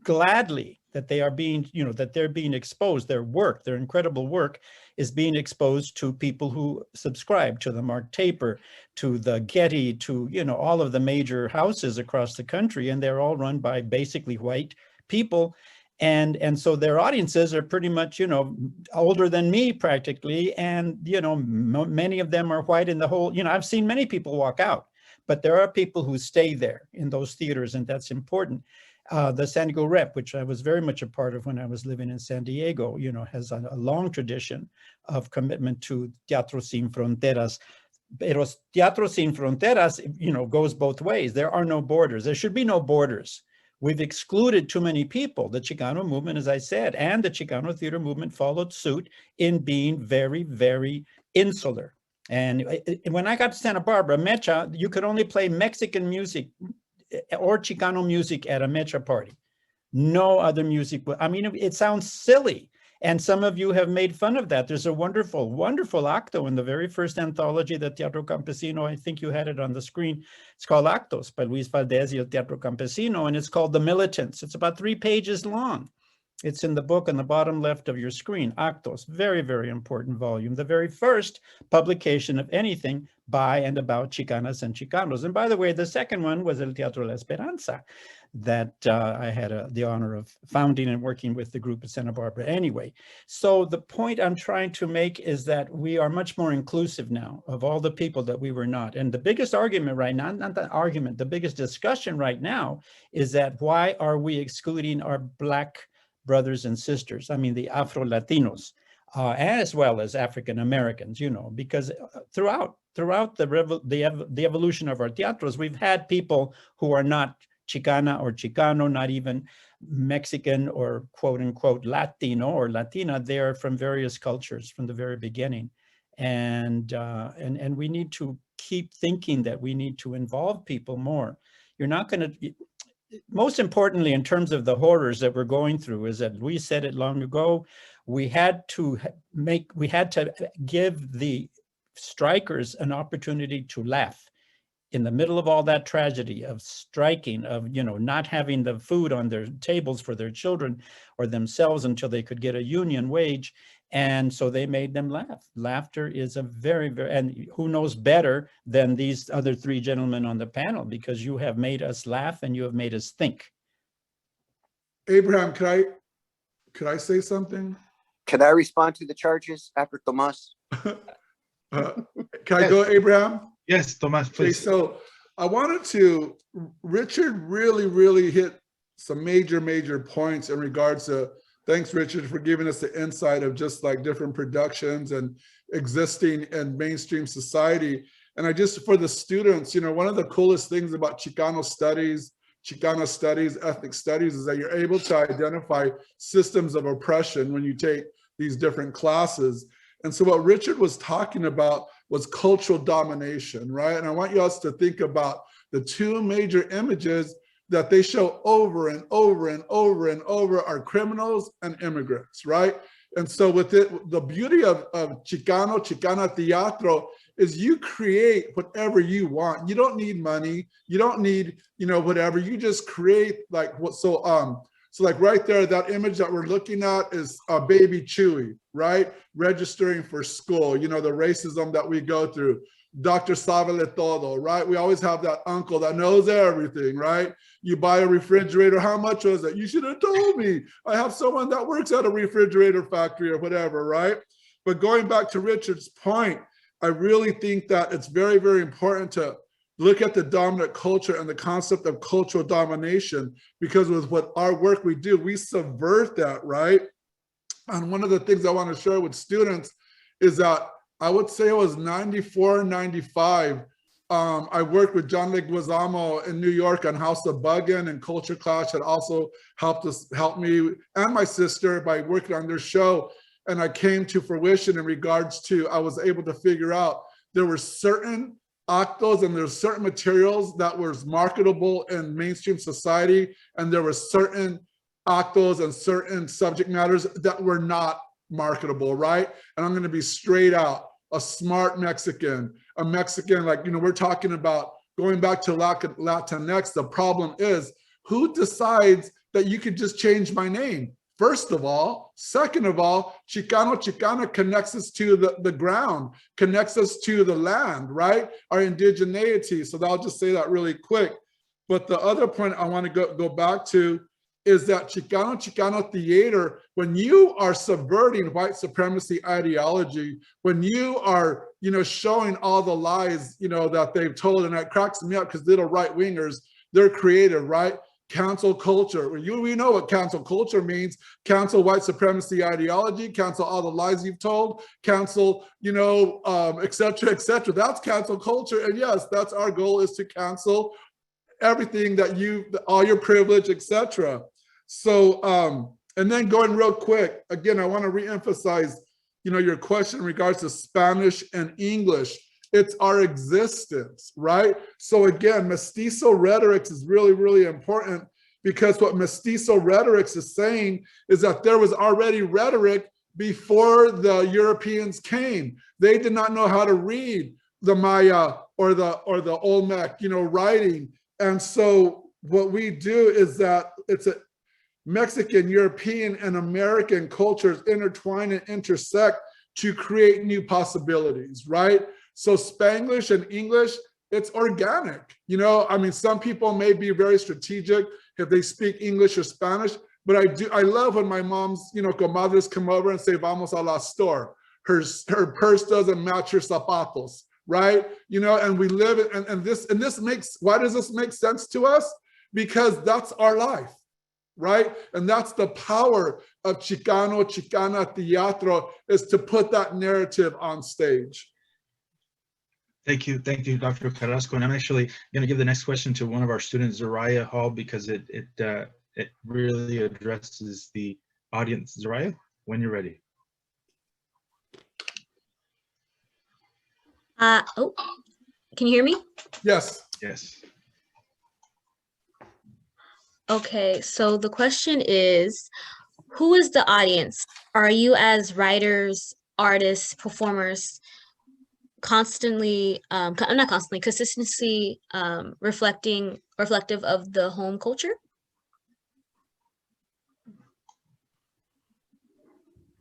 gladly, that they are being, you know, that they're being exposed, their work, their incredible work is being exposed to people who subscribe to the Mark Taper, to the Getty, to, you know, all of the major houses across the country, and they're all run by basically white people. And so their audiences are pretty much, you know, older than me practically. And, you know, many of them are white in the whole, you know, I've seen many people walk out, but there are people who stay there in those theaters, and that's important. The San Diego Rep, which I was very much a part of when I was living in San Diego, you know, has a long tradition of commitment to Teatro Sin Fronteras. Pero Teatro Sin Fronteras, you know, goes both ways. There are no borders. There should be no borders. We've excluded too many people. The Chicano movement, as I said, and the Chicano theater movement followed suit in being very, very insular. And when I got to Santa Barbara, Mecha, you could only play Mexican music or Chicano music at a Mecha party. No other music. I mean, it sounds silly. And some of you have made fun of that. There's a wonderful, wonderful acto in the very first anthology, the Teatro Campesino. I think you had it on the screen. It's called Actos by Luis Valdez y el Teatro Campesino, and it's called The Militants. It's about 3 pages long. It's in the book on the bottom left of your screen. Actos, very, very important volume. The very first publication of anything by and about Chicanas and Chicanos. And by the way, the second one was El Teatro La Esperanza, that I had the honor of founding and working with the group at Santa Barbara anyway. So the point I'm trying to make is that we are much more inclusive now of all the people that we were not. And the biggest argument right now, not the argument, the biggest discussion right now is that why are we excluding our Black brothers and sisters? I mean, the Afro-Latinos, as well as African Americans, you know, because throughout the evolution of our teatros, we've had people who are not Chicana or Chicano, not even Mexican or quote unquote Latino or Latina. They're from various cultures from the very beginning. And we need to keep thinking that we need to involve people more. You're not going to, most importantly, in terms of the horrors that we're going through, is that we said it long ago, we had to give the strikers an opportunity to laugh. In the middle of all that tragedy of striking, of, you know, not having the food on their tables for their children or themselves until they could get a union wage. And so they made them laugh. Laughter is a very, very, and who knows better than these other 3 gentlemen on the panel, because you have made us laugh and you have made us think. Abraham, could I say something? Can I respond to the charges after Tomas? Can I go, Abraham? Yes, Tomas, Okay, please. so I wanted to, Richard really hit some major points in regards to, thanks Richard for giving us the insight of just like different productions and existing in mainstream society. And I just, for the students, you know, one of the coolest things about Chicano studies, ethnic studies, is that you're able to identify systems of oppression when you take these different classes. And so what Richard was talking about was cultural domination, right? And I want you all to think about the 2 major images that they show over and over are criminals and immigrants, right? And so with it, the beauty of Chicana teatro is you create whatever you want. You don't need money. You don't need, you know, whatever. You just create like what, so like right there, that image that we're looking at is baby Chewy, right? Registering for school, you know, the racism that we go through. Dr. Sabele Todo, right? We always have that uncle that knows everything, right? You buy a refrigerator, how much was it? You should have told me. I have someone that works at a refrigerator factory or whatever, right? But going back to Richard's point, I really think that it's very important to look at the dominant culture and the concept of cultural domination, because with what our work we do, we subvert that, right? And one of the things I want to share with students is that I would say it was 94, 95. I worked with John Leguizamo in New York on House of Buggin, and Culture Clash had also helped me and my sister by working on their show. And I came to fruition in regards to, I was able to figure out there were certain actos and there's certain materials that was marketable in mainstream society, and there were certain actos and certain subject matters that were not marketable, right? And I'm going to be straight out, a smart Mexican, a Mexican, like, you know, we're talking about going back to Latinx. The problem is, who decides that you could just change my name? First of all. Second of all, Chicana connects us to the ground, connects us to the land, right? Our indigeneity. So I'll just say that really quick. But the other point I want to go back to is that Chicano theater, when you are subverting white supremacy ideology, when you are, you know, showing all the lies, you know, that they've told, and it cracks me up because little right-wingers, they're creative, right? cancel culture. We know what cancel culture means. Cancel white supremacy ideology, cancel all the lies you've told, cancel, et cetera, et cetera. That's cancel culture. And yes, that's our goal, is to cancel everything that all your privilege, et cetera. So, and then going real quick, again, I want to reemphasize, your question in regards to Spanish and English. It's our existence, right? So again, mestizo rhetorics is really, really important, because what mestizo rhetorics is saying is that there was already rhetoric before the Europeans came. They did not know how to read the Maya or the Olmec, writing. And so what we do is that it's a Mexican, European, and American cultures intertwine and intersect to create new possibilities, right? So Spanglish and English, it's organic. Some people may be very strategic if they speak English or Spanish, but I love when my mom's, comadres come over and say, vamos a la store. Her purse doesn't match her zapatos, right? And we live it, and this makes, why does this make sense to us? Because that's our life, right? And that's the power of Chicano, Chicana teatro, is to put that narrative on stage. Thank you, Dr. Carrasco. And I'm actually going to give the next question to one of our students, Zoraya Hall, because it really addresses the audience. Zoraya, when you're ready. Oh, can you hear me? Yes. Yes. Okay, so the question is, who is the audience? Are you, as writers, artists, performers, consistently reflective of the home culture?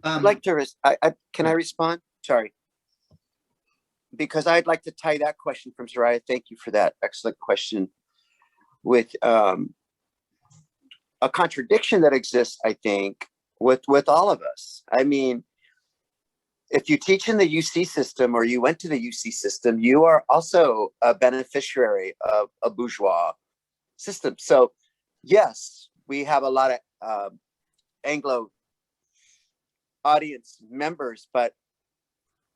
I'd like to, can I respond? Sorry. Because I'd like to tie that question from Soraya. Thank you for that excellent question, with a contradiction that exists, I think, with all of us. I mean, if you teach in the UC system, or you went to the UC system, you are also a beneficiary of a bourgeois system. So yes, we have a lot of Anglo audience members, but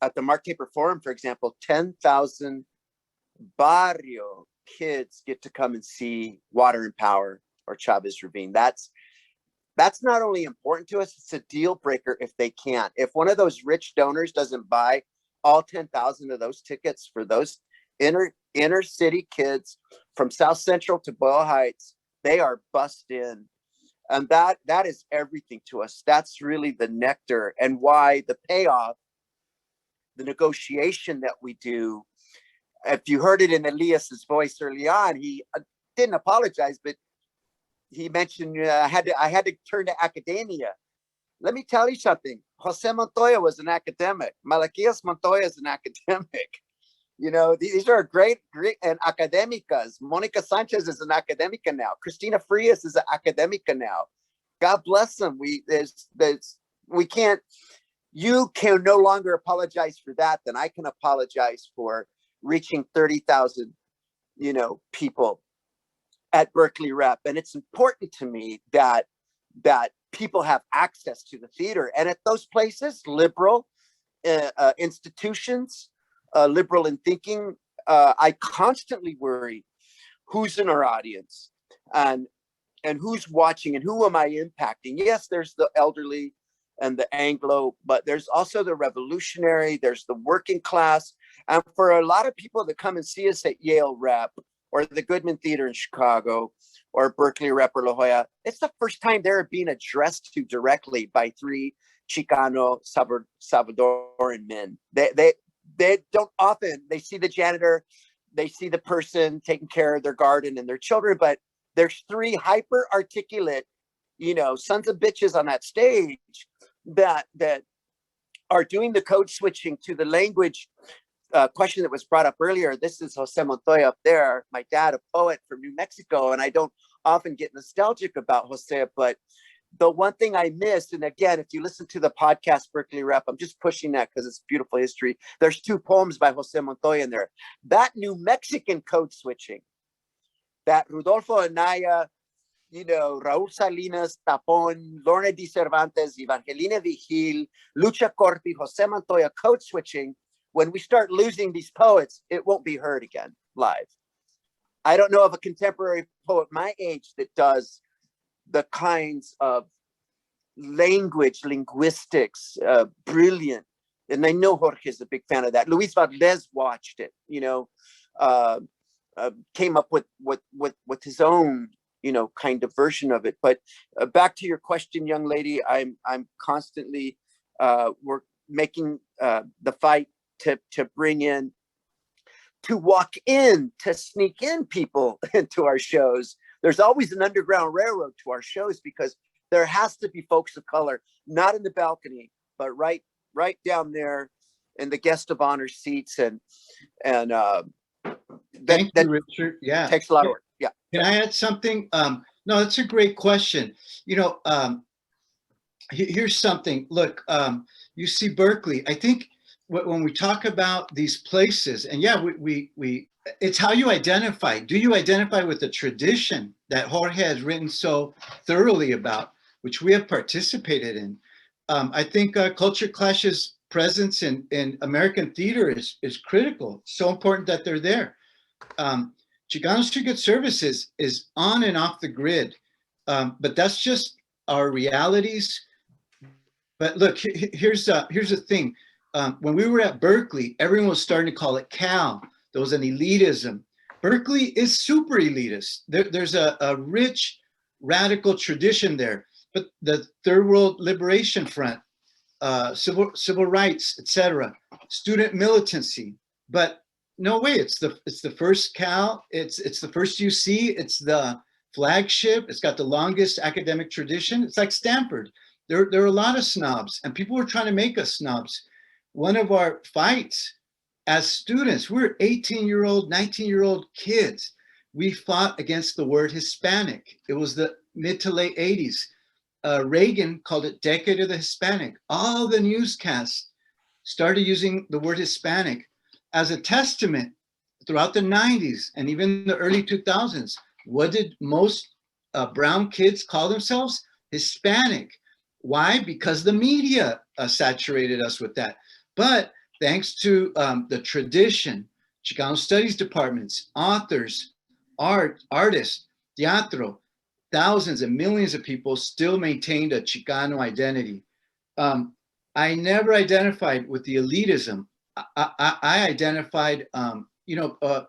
at the Mark Taper Forum, for example, 10,000 barrio kids get to come and see Water and Power or Chavez Ravine. That's not only important to us, it's a deal breaker if they can't. If one of those rich donors doesn't buy all 10,000 of those tickets for those inner city kids from South Central to Boyle Heights, they are bussed in. And that is everything to us. That's really the nectar, and why the payoff, the negotiation that we do. If you heard it in Elias's voice early on, he didn't apologize, but he mentioned I had to turn to academia. Let me tell you something. Jose Montoya was an academic. Malaquias Montoya is an academic. These are great and academicas. Monica Sanchez is an academica now. Cristina Frias is an academica now. God bless them. You can no longer apologize for that. Then I can apologize for reaching 30,000, people at Berkeley Rep. And it's important to me that people have access to the theater. And at those places, liberal institutions, liberal in thinking, I constantly worry who's in our audience and who's watching and who am I impacting. Yes, there's the elderly and the Anglo, but there's also the revolutionary, there's the working class. And for a lot of people that come and see us at Yale Rep, or the Goodman Theater in Chicago, or Berkeley Rep or La Jolla, it's the first time they're being addressed to directly by three Chicano Salvadoran men. They don't often, they see the janitor, they see the person taking care of their garden and their children, but there's three hyper articulate, sons of bitches on that stage that are doing the code switching to the language. Question that was brought up earlier. This is Jose Montoya up there, my dad, a poet from New Mexico, and I don't often get nostalgic about Jose, but the one thing I missed, and again, if you listen to the podcast Berkeley Rep, I'm just pushing that because it's beautiful history. There's 2 poems by Jose Montoya in there. That New Mexican code switching, that Rudolfo Anaya you know, Raúl Salinas, Tapón, Lorna Di Cervantes, Evangelina Vigil, Lucha Corpi, Jose Montoya, code switching, when we start losing these poets, it won't be heard again live. I don't know of a contemporary poet my age that does the kinds of linguistics, brilliant. And I know Jorge is a big fan of that. Luis Valdez watched it, you know, came up with his own, you know, kind of version of it. But back to your question, young lady, I'm constantly, we're making the fight to bring in, to walk in, to sneak in people into our shows. There's always an underground railroad to our shows because there has to be folks of color, not in the balcony, but right down there in the guest of honor seats. And Thank you, Richard. Yeah. Takes a lot of work. Yeah. Can I add something? No, that's a great question. You know, here's something. Look, you see Berkeley. I think when we talk about these places, and yeah, it's how you identify. Do you identify with the tradition that Jorge has written so thoroughly about, which we have participated in? I think Culture Clash's presence in American theater is critical. It's so important that they're there. Chicano Street Good Services is on and off the grid, but that's just our realities. But look, here's the thing. When we were at Berkeley, everyone was starting to call it Cal. There was an elitism. Berkeley is super elitist. There's a rich, radical tradition there. But the Third World Liberation Front, civil rights, etc., student militancy. But no way, it's the first Cal. It's the first UC. It's the flagship. It's got the longest academic tradition. It's like Stanford. There are a lot of snobs, and people were trying to make us snobs. One of our fights as students, we're 18-year-old, 19-year-old kids. We fought against the word Hispanic. It was the mid to late 80s. Reagan called it Decade of the Hispanic. All the newscasts started using the word Hispanic as a testament throughout the 90s and even the early 2000s. What did most brown kids call themselves? Hispanic. Why? Because the media saturated us with that. But thanks to the tradition, Chicano studies departments, authors, artists, teatro, thousands and millions of people still maintained a Chicano identity. I never identified with the elitism. I identified,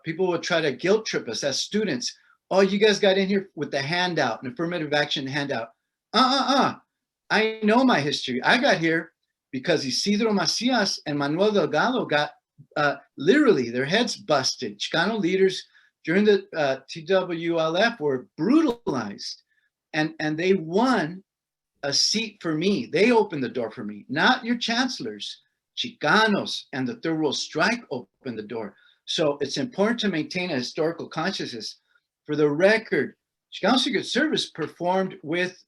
people would try to guilt trip us as students. Oh, you guys got in here with the handout, an affirmative action handout. I know my history. I got here because Isidro Macias and Manuel Delgado got literally their heads busted. Chicano leaders during the TWLF were brutalized, and they won a seat for me. They opened the door for me, not your chancellors. Chicanos and the Third World Strike opened the door. So it's important to maintain a historical consciousness. For the record, Chicano Secret Service performed with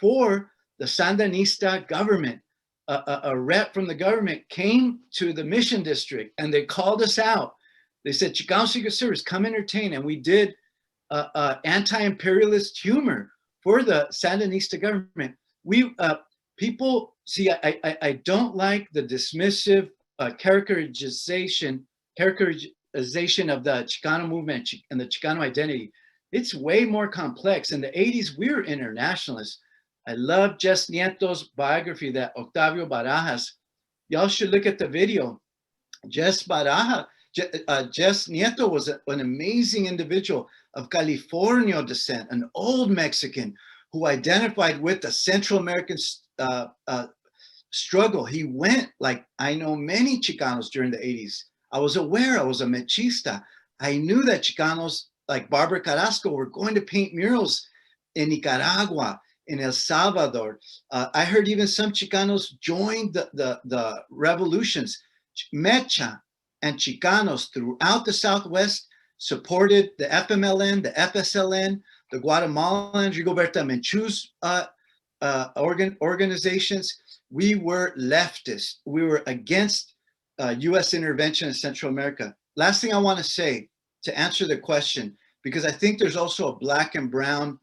for the Sandinista government. A rep from the government came to the Mission District and they called us out. They said, Chicano Secret Service, come entertain. And we did anti-imperialist humor for the Sandinista government. People, see, I don't like the dismissive characterization of the Chicano movement and the Chicano identity. It's way more complex. In the 80s, we were internationalists. I love Jess Nieto's biography, that Octavio Barajas. Y'all should look at the video. Jess Nieto was an amazing individual of California descent, an old Mexican who identified with the Central American struggle. He went, like, I know many Chicanos during the 80s. I was aware, I was a mechista. I knew that Chicanos like Barbara Carrasco were going to paint murals in Nicaragua, in El Salvador. I heard even some Chicanos joined the revolutions. Mecha and Chicanos throughout the Southwest supported the FMLN, the FSLN, the Guatemalan Rigoberta Menchu's organizations. We were leftist. We were against US intervention in Central America. Last thing I want to say to answer the question, because I think there's also a black and brown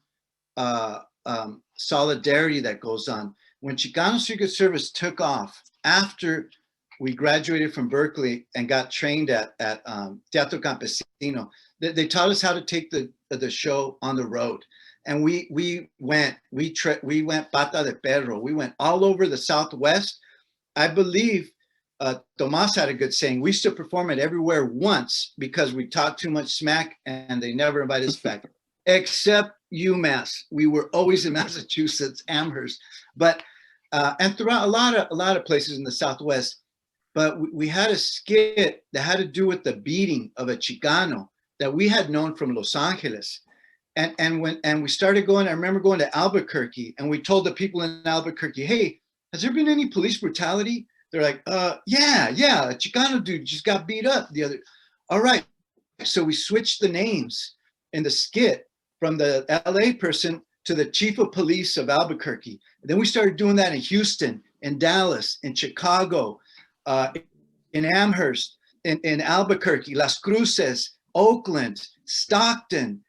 solidarity that goes on. When Chicano Secret Service took off after we graduated from Berkeley and got trained at Teatro Campesino, they taught us how to take the show on the road. And we went pata de perro. We went all over the Southwest. I believe Tomas had a good saying. We used to perform it everywhere once because we talked too much smack and they never invited us back, except UMass. We were always in Massachusetts, Amherst, but and throughout a lot of places in the Southwest. But we had a skit that had to do with the beating of a Chicano that we had known from Los Angeles. And we started going, I remember going to Albuquerque, and we told the people in Albuquerque, hey, has there been any police brutality? They're like, yeah, a Chicano dude just got beat up the other. All right. So we switched the names in the skit from the LA person to the chief of police of Albuquerque. And then we started doing that in Houston, in Dallas, in Chicago, in Amherst, in Albuquerque, Las Cruces, Oakland, Stockton.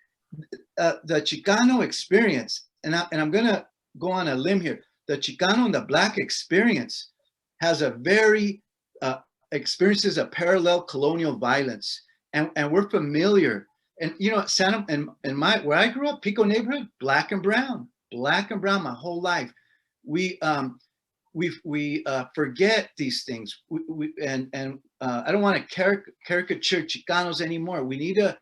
The Chicano experience, and I'm gonna go on a limb here, the Chicano and the Black experience has a very experiences a parallel colonial violence, and we're familiar. And you know, Santa and where I grew up, Pico neighborhood, black and brown my whole life. We forget these things. I don't want to caricature Chicanos anymore. We need to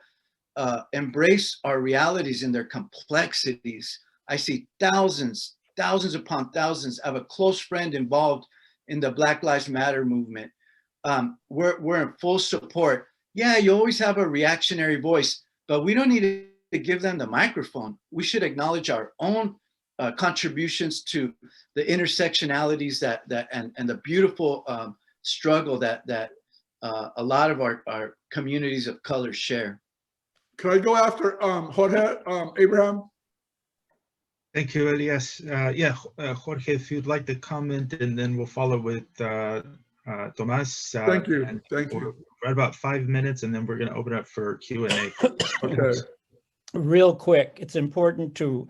embrace our realities in their complexities. I see thousands upon thousands. I have a close friend involved in the Black Lives Matter movement. We're in full support. Yeah, you always have a reactionary voice, but we don't need to give them the microphone. We should acknowledge our own contributions to the intersectionalities and the beautiful struggle that a lot of our communities of color share. Can I go after Jorge, Abraham? Thank you, Elias. Yeah, Jorge, if you'd like to comment, and then we'll follow with Tomas. Thank you. Right about 5 minutes, and then we're going to open up for Q&A. Okay. Real quick, it's important to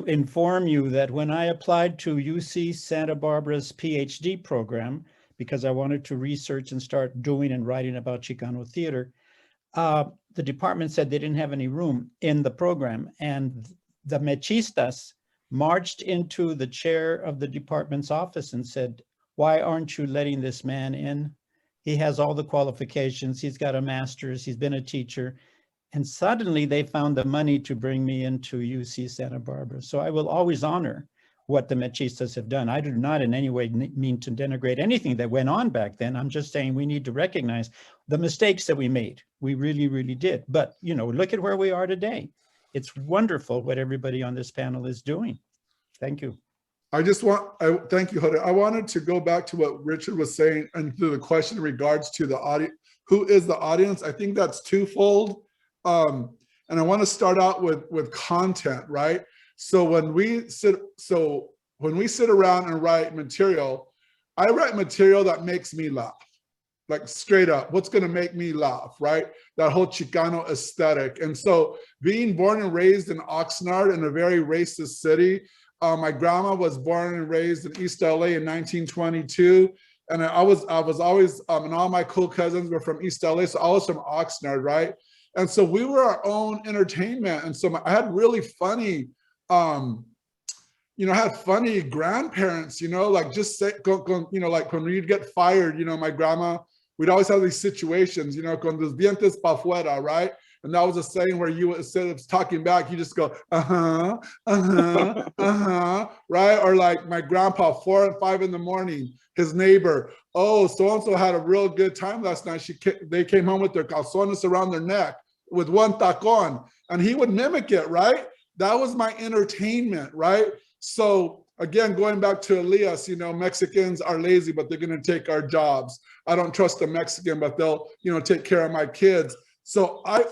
inform you that when I applied to UC Santa Barbara's PhD program, because I wanted to research and start doing and writing about Chicano theater, the department said they didn't have any room in the program, and the Mechistas marched into the chair of the department's office and said, why aren't you letting this man in? He has all the qualifications. He's got a master's. He's been a teacher. And suddenly they found the money to bring me into UC Santa Barbara. So I will always honor what the Mechistas have done. I do not in any way mean to denigrate anything that went on back then. I'm just saying we need to recognize the mistakes that we made. We really, really did. But, you know, look at where we are today. It's wonderful what everybody on this panel is doing. Thank you. Thank you, Jorge. I wanted to go back to what Richard was saying and to the question in regards to the audience. Who is the audience? I think that's twofold. And I want to start out with content, right? So when we sit around and write material, I write material that makes me laugh, like straight up. What's going to make me laugh, right? That whole Chicano aesthetic. And so, being born and raised in Oxnard, in a very racist city, my grandma was born and raised in East LA in 1922, and I was always and all my cool cousins were from East LA, so I was from Oxnard, right? And so we were our own entertainment, and so I had really funny. You know, I had funny grandparents, you know, like just say, you know, like when you'd get fired, you know, my grandma, we'd always have these situations, you know, con los dientes pa fuera, right? And that was a saying where you, instead of talking back, you just go, right? Or like my grandpa, 4 and 5 in the morning, his neighbor, oh, so-and-so had a real good time last night. They came home with their calzones around their neck with one tacon, and he would mimic it, right? That was my entertainment, right? So again, going back to Elias, you know, Mexicans are lazy, but they're gonna take our jobs. I don't trust a Mexican, but they'll, you know, take care of my kids. So I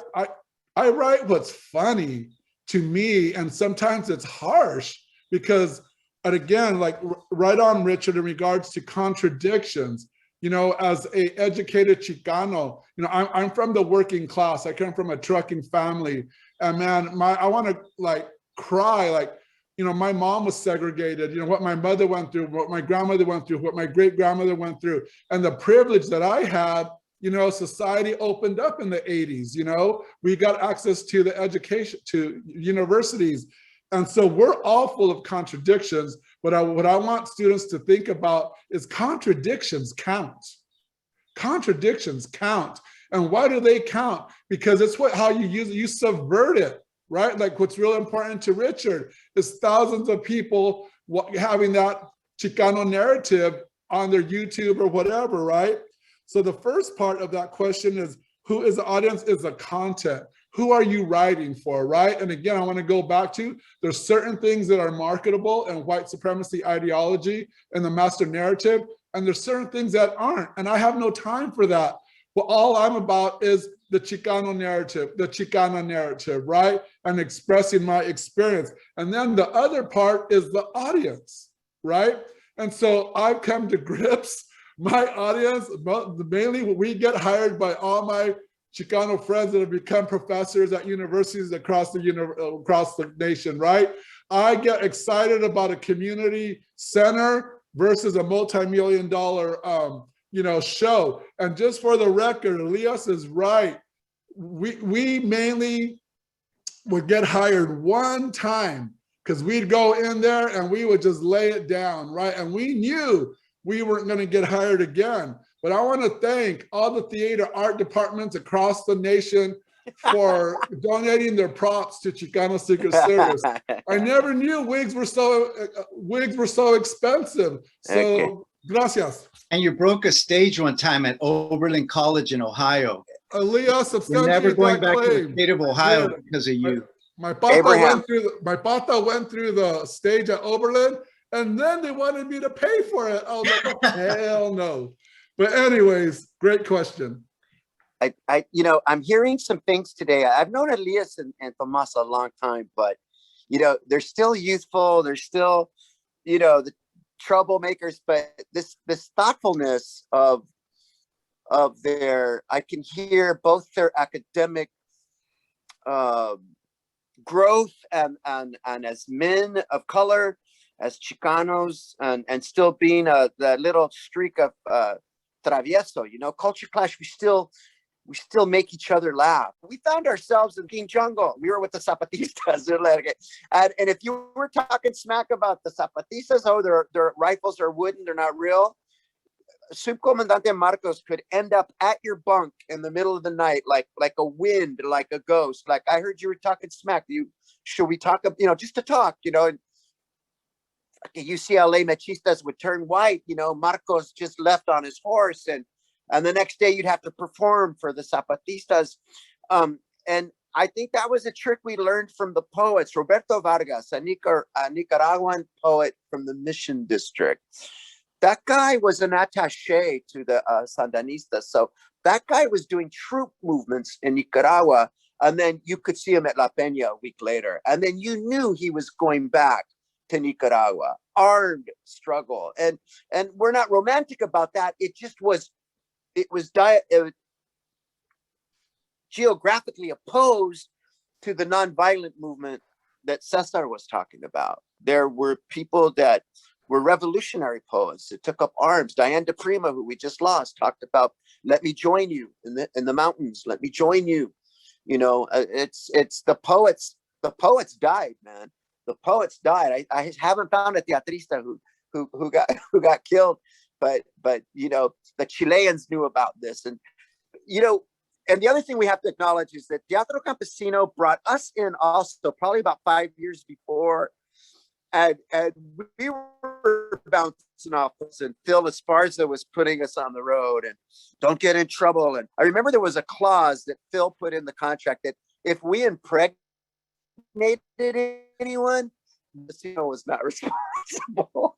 write what's funny to me, and sometimes it's harsh because, and again, like right on, Richard, in regards to contradictions, you know, as a educated Chicano, you know, I'm from the working class. I come from a trucking family, and man, I want to like cry, like you know, my mom was segregated, you know, what my mother went through, what my grandmother went through, what my great grandmother went through, and the privilege that I had. You know, society opened up in the 80s, you know, we got access to the education, to universities. And so we're all full of contradictions. What I want students to think about is contradictions count. Contradictions count. And why do they count? Because it's how you use it, you subvert it, right? Like what's real important to Richard is thousands of people having that Chicano narrative on their YouTube or whatever, right? So the first part of that question is, who is the audience, is the content. Who are you writing for, right? And again, I want to go back to, there's certain things that are marketable in white supremacy ideology and the master narrative, and there's certain things that aren't. And I have no time for that. But all I'm about is the Chicano narrative, the Chicana narrative, right? And expressing my experience. And then the other part is the audience, right? And so I've come to grips. My audience, mainly we get hired by all my Chicano friends that have become professors at universities across the nation, right? I get excited about a community center versus a multi-million-dollar, you know, show. And just for the record, Elias is right. We mainly would get hired one time because we'd go in there and we would just lay it down, right? And we knew we weren't going to get hired again. But I want to thank all the theater art departments across the nation for donating their props to Chicano Secret Service. I never knew wigs were so expensive. So Okay. Gracias. And you broke a stage one time at Oberlin College in Ohio. Elias, We're never going back to the claim. state of Ohio Yeah. because of you. My pata Abraham. went through the stage at Oberlin, and then they wanted me to pay for it. I was like, oh, hell no. But anyways, great question. You know, I'm hearing some things today. I've known Elias and Tomas a long time, but, you know, they're still youthful. They're still, you know, the troublemakers, but this thoughtfulness of their, I can hear both their academic growth and as men of color, as Chicanos, and still being that little streak of travieso, you know, culture clash. We still make each other laugh. We found ourselves in King Jungle. We were with the Zapatistas. And if you were talking smack about the Zapatistas, oh, their rifles are wooden, they're not real. Subcomandante Marcos could end up at your bunk in the middle of the night, like a wind, like a ghost. Like, I heard you were talking smack. Should we talk, you know, just to talk, you know? And UCLA Machistas would turn white, you know, Marcos just left on his horse, and the next day you'd have to perform for the Zapatistas. And I think that was a trick we learned from the poets. Roberto Vargas, a Nicaraguan poet from the Mission District. That guy was an attaché to the Sandinistas. So that guy was doing troop movements in Nicaragua, and then you could see him at La Peña a week later. And then you knew he was going back to Nicaragua, armed struggle. And we're not romantic about that. It just was, it was geographically opposed to the nonviolent movement that Cesar was talking about. There were people that were revolutionary poets that took up arms. Diane de Prima, who we just lost, talked about, let me join you in the mountains. Let me join you. You know, it's the poets. The poets died, man. The poets died. I haven't found a teatrista who got killed, but you know, the Chileans knew about this. And you know, and the other thing we have to acknowledge is that Teatro Campesino brought us in also probably about 5 years before, and we were bouncing off us, and Phil Esparza was putting us on the road and don't get in trouble. And I remember there was a clause that Phil put in the contract that if we impregnated anyone, Campesino was not responsible.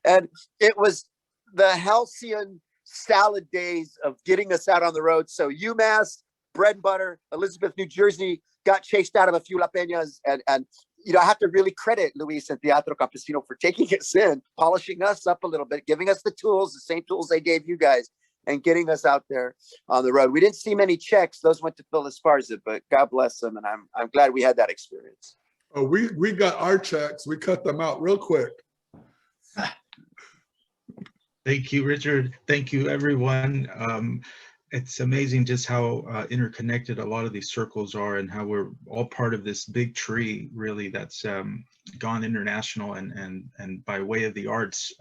And it was the halcyon salad days of getting us out on the road. So UMass, bread and butter, Elizabeth, New Jersey, got chased out of a few La Peñas. And you know, I have to really credit Luis and Teatro Campesino for taking us in, polishing us up a little bit, giving us the tools, the same tools they gave you guys, and getting us out there on the road. We didn't see many checks. Those went to Phil Esparza, but God bless them. And I'm glad we had that experience. Oh, we got our checks. We cut them out real quick. Thank you, Richard. Thank you, everyone. It's amazing just how interconnected a lot of these circles are and how we're all part of this big tree, really, that's gone international and by way of the arts.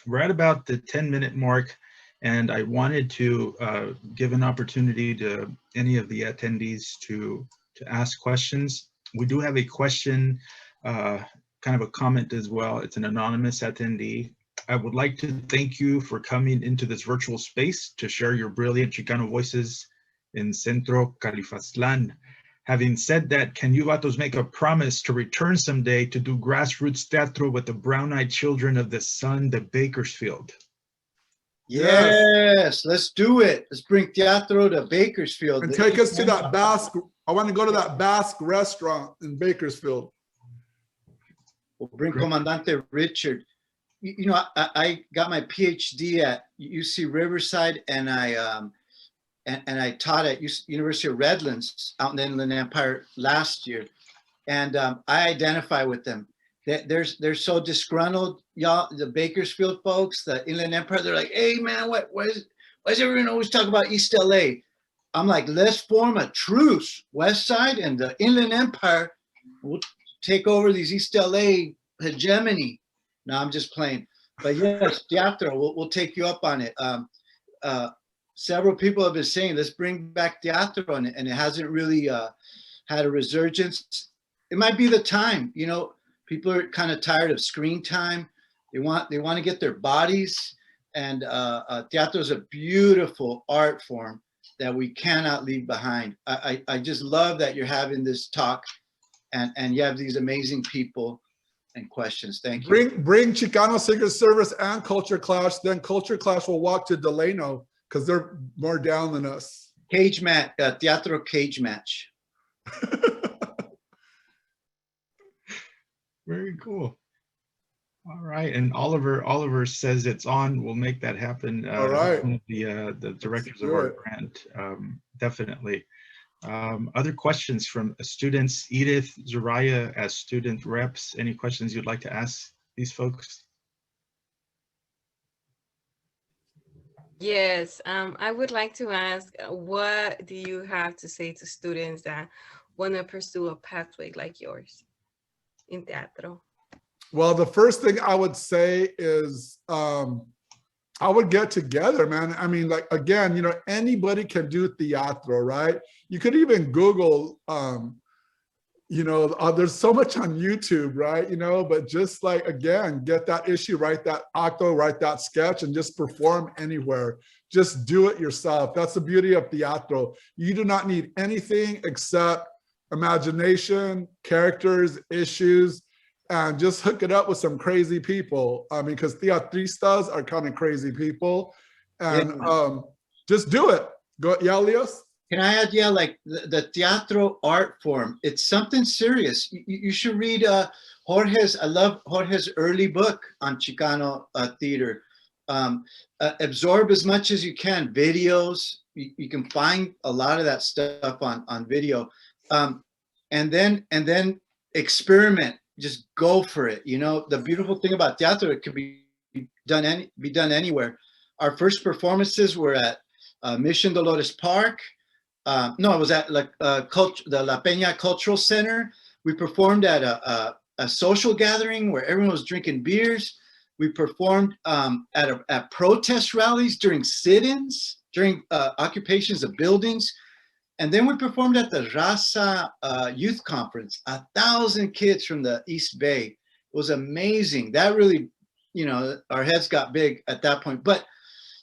We're at about the 10-minute mark, and I wanted to give an opportunity to any of the attendees to ask questions. We do have a question, kind of a comment as well. It's an anonymous attendee. I would like to thank you for coming into this virtual space to share your brilliant Chicano voices in Centro Califastlan. Having said that, can you vatos make a promise to return someday to do grassroots teatro with the brown-eyed children of the sun, the Bakersfield? Yes, let's do it. Let's bring teatro to Bakersfield. And take us to that Basque. I want to go to that Basque restaurant in Bakersfield. We'll bring Comandante Richard. You know, I got my PhD at UC Riverside, and I taught at University of Redlands out in the Inland Empire last year, and I identify with them. They're so disgruntled, y'all. The Bakersfield folks, the Inland Empire, they're like, "Hey man, why is everyone always talking about East LA?" I'm like, let's form a truce. West Side and the Inland Empire will take over these East LA hegemony. No, I'm just playing. But yes, teatro, we'll take you up on it. Several people have been saying, let's bring back teatro, and it hasn't really had a resurgence. It might be the time, you know, people are kind of tired of screen time. They want to get their bodies, and teatro is a beautiful art form that we cannot leave behind. I just love that you're having this talk, and you have these amazing people and questions. Thank you. Bring Chicano Secret Service and Culture Clash. Then Culture Clash will walk to Delano because they're more down than us. Cage match, teatro cage match. Very cool. All right, and Oliver says it's on. We'll make that happen. All right. One of the directors of our grant, definitely. Other questions from students? Edith, Zoraya, as student reps, any questions you'd like to ask these folks? Yes, I would like to ask, what do you have to say to students that want to pursue a pathway like yours in teatro? Well, the first thing I would say is I would get together, man. I mean, like, again, you know, anybody can do teatro, right? You could even Google, you know, there's so much on YouTube, right? You know, but just like, again, get that issue, write that acto, write that sketch, and just perform anywhere. Just do it yourself. That's the beauty of teatro. You do not need anything except imagination, characters, issues, and just hook it up with some crazy people. I mean, because teatristas are kind of crazy people, and just do it. Go, yeah, Leos? Can I add, yeah, like the teatro art form, it's something serious. You should read Jorge's, I love Jorge's early book on Chicano theater. Absorb as much as you can, videos. You can find a lot of that stuff on video. And then experiment. Just go for it. You know, the beautiful thing about teatro, it could be done anywhere. Our first performances were at Mission Dolores Park. No, it was at the La Peña Cultural Center. We performed at a social gathering where everyone was drinking beers. We performed at protest rallies during sit-ins, during occupations of buildings. And then we performed at the Raza Youth Conference, 1,000 kids from the East Bay. It was amazing. That really, you know, our heads got big at that point. But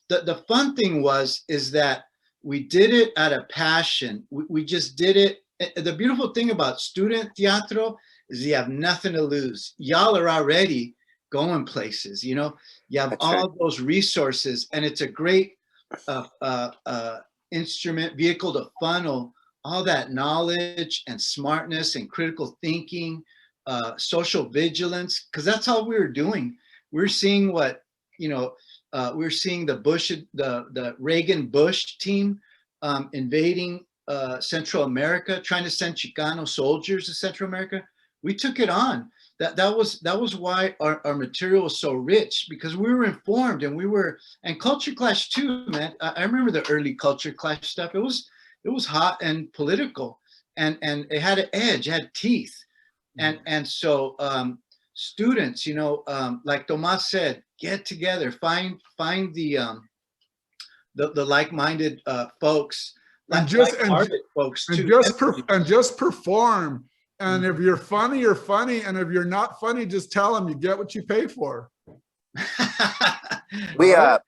the fun thing is that we did it out of passion. We just did it. The beautiful thing about student teatro is you have nothing to lose. Y'all are already going places, you know, you have all those resources, and it's a great instrument, vehicle to funnel all that knowledge and smartness and critical thinking, social vigilance, because that's all we were doing. We're seeing what, you know, we're seeing the Reagan Bush team invading Central America, trying to send Chicano soldiers to Central America. we took it on. That was why our material was so rich, because we were informed, and Culture Clash too, man. I remember the early Culture Clash stuff. It was hot and political, and it had an edge, it had teeth. And so students, like Tomas said, get together, find the like-minded folks, like-hearted folks too. And just perform. And if you're funny, you're funny. And if you're not funny, just tell them you get what you pay for. We our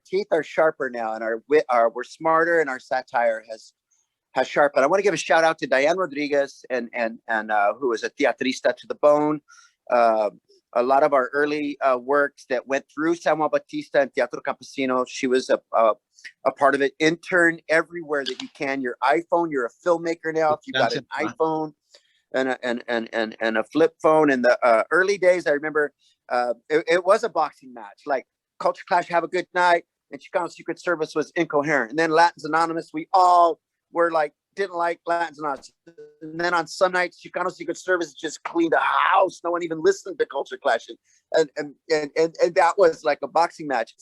teeth are sharper now, and we're smarter, and our satire has sharpened. I want to give a shout out to Diane Rodriguez and who is a teatrista to the bone. A lot of our early works that went through San Juan Bautista and Teatro Campesino. She was a part of it. Intern everywhere that you can. Your iPhone, you're a filmmaker now. If you've got an iPhone and a flip phone. In the early days, I remember it was a boxing match. Like Culture Clash, Have a Good Night, and Chicano Secret Service was incoherent. And then Latins Anonymous, we all were like, didn't like Latins Anonymous. And then on some nights, Chicano Secret Service just cleaned the house. No one even listened to Culture Clash. And that was like a boxing match.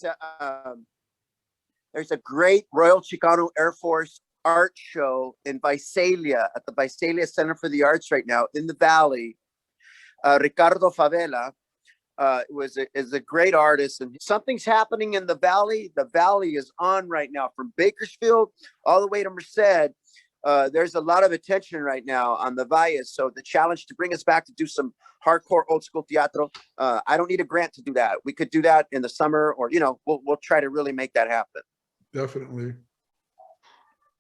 There's a great Royal Chicano Air Force art show in Visalia, at the Visalia Center for the Arts right now in the Valley. Ricardo Favela is a great artist, and something's happening in the Valley. The Valley is on right now, from Bakersfield all the way to Merced. There's a lot of attention right now on the Valles. So the challenge to bring us back to do some hardcore old school teatro, I don't need a grant to do that. We could do that in the summer, or, we'll try to really make that happen. Definitely.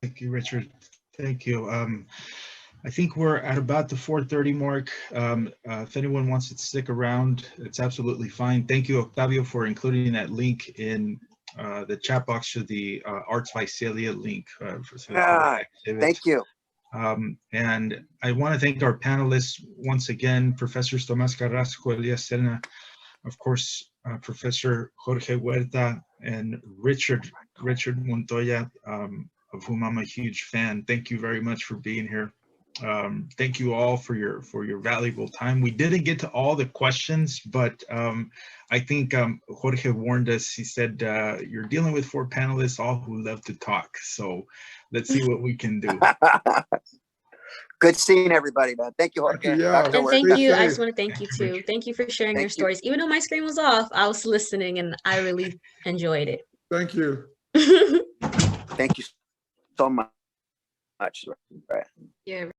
Thank you, Richard. Thank you. I think we're at about the 4:30 mark. If anyone wants to stick around, it's absolutely fine. Thank you, Octavio, for including that link in the chat box to the Arts Visalia link. Thank you. And I want to thank our panelists once again, Professors Tomás Carrasco, Elias Serna, of course, Professor Jorge Huerta, and Richard Montoya, of whom I'm a huge fan. Thank you very much for being here. Thank you all for your valuable time. We didn't get to all the questions, but I think Jorge warned us. He said, you're dealing with 4 panelists, all who love to talk. So let's see what we can do. Good seeing everybody, man. Thank you, Jorge. Yeah. And thank Stay you. I safe. just want to thank you too. Thank you for sharing your Thank you. stories. Even though my screen was off, I was listening and I really enjoyed it. Thank you. Thank you so much. Yeah.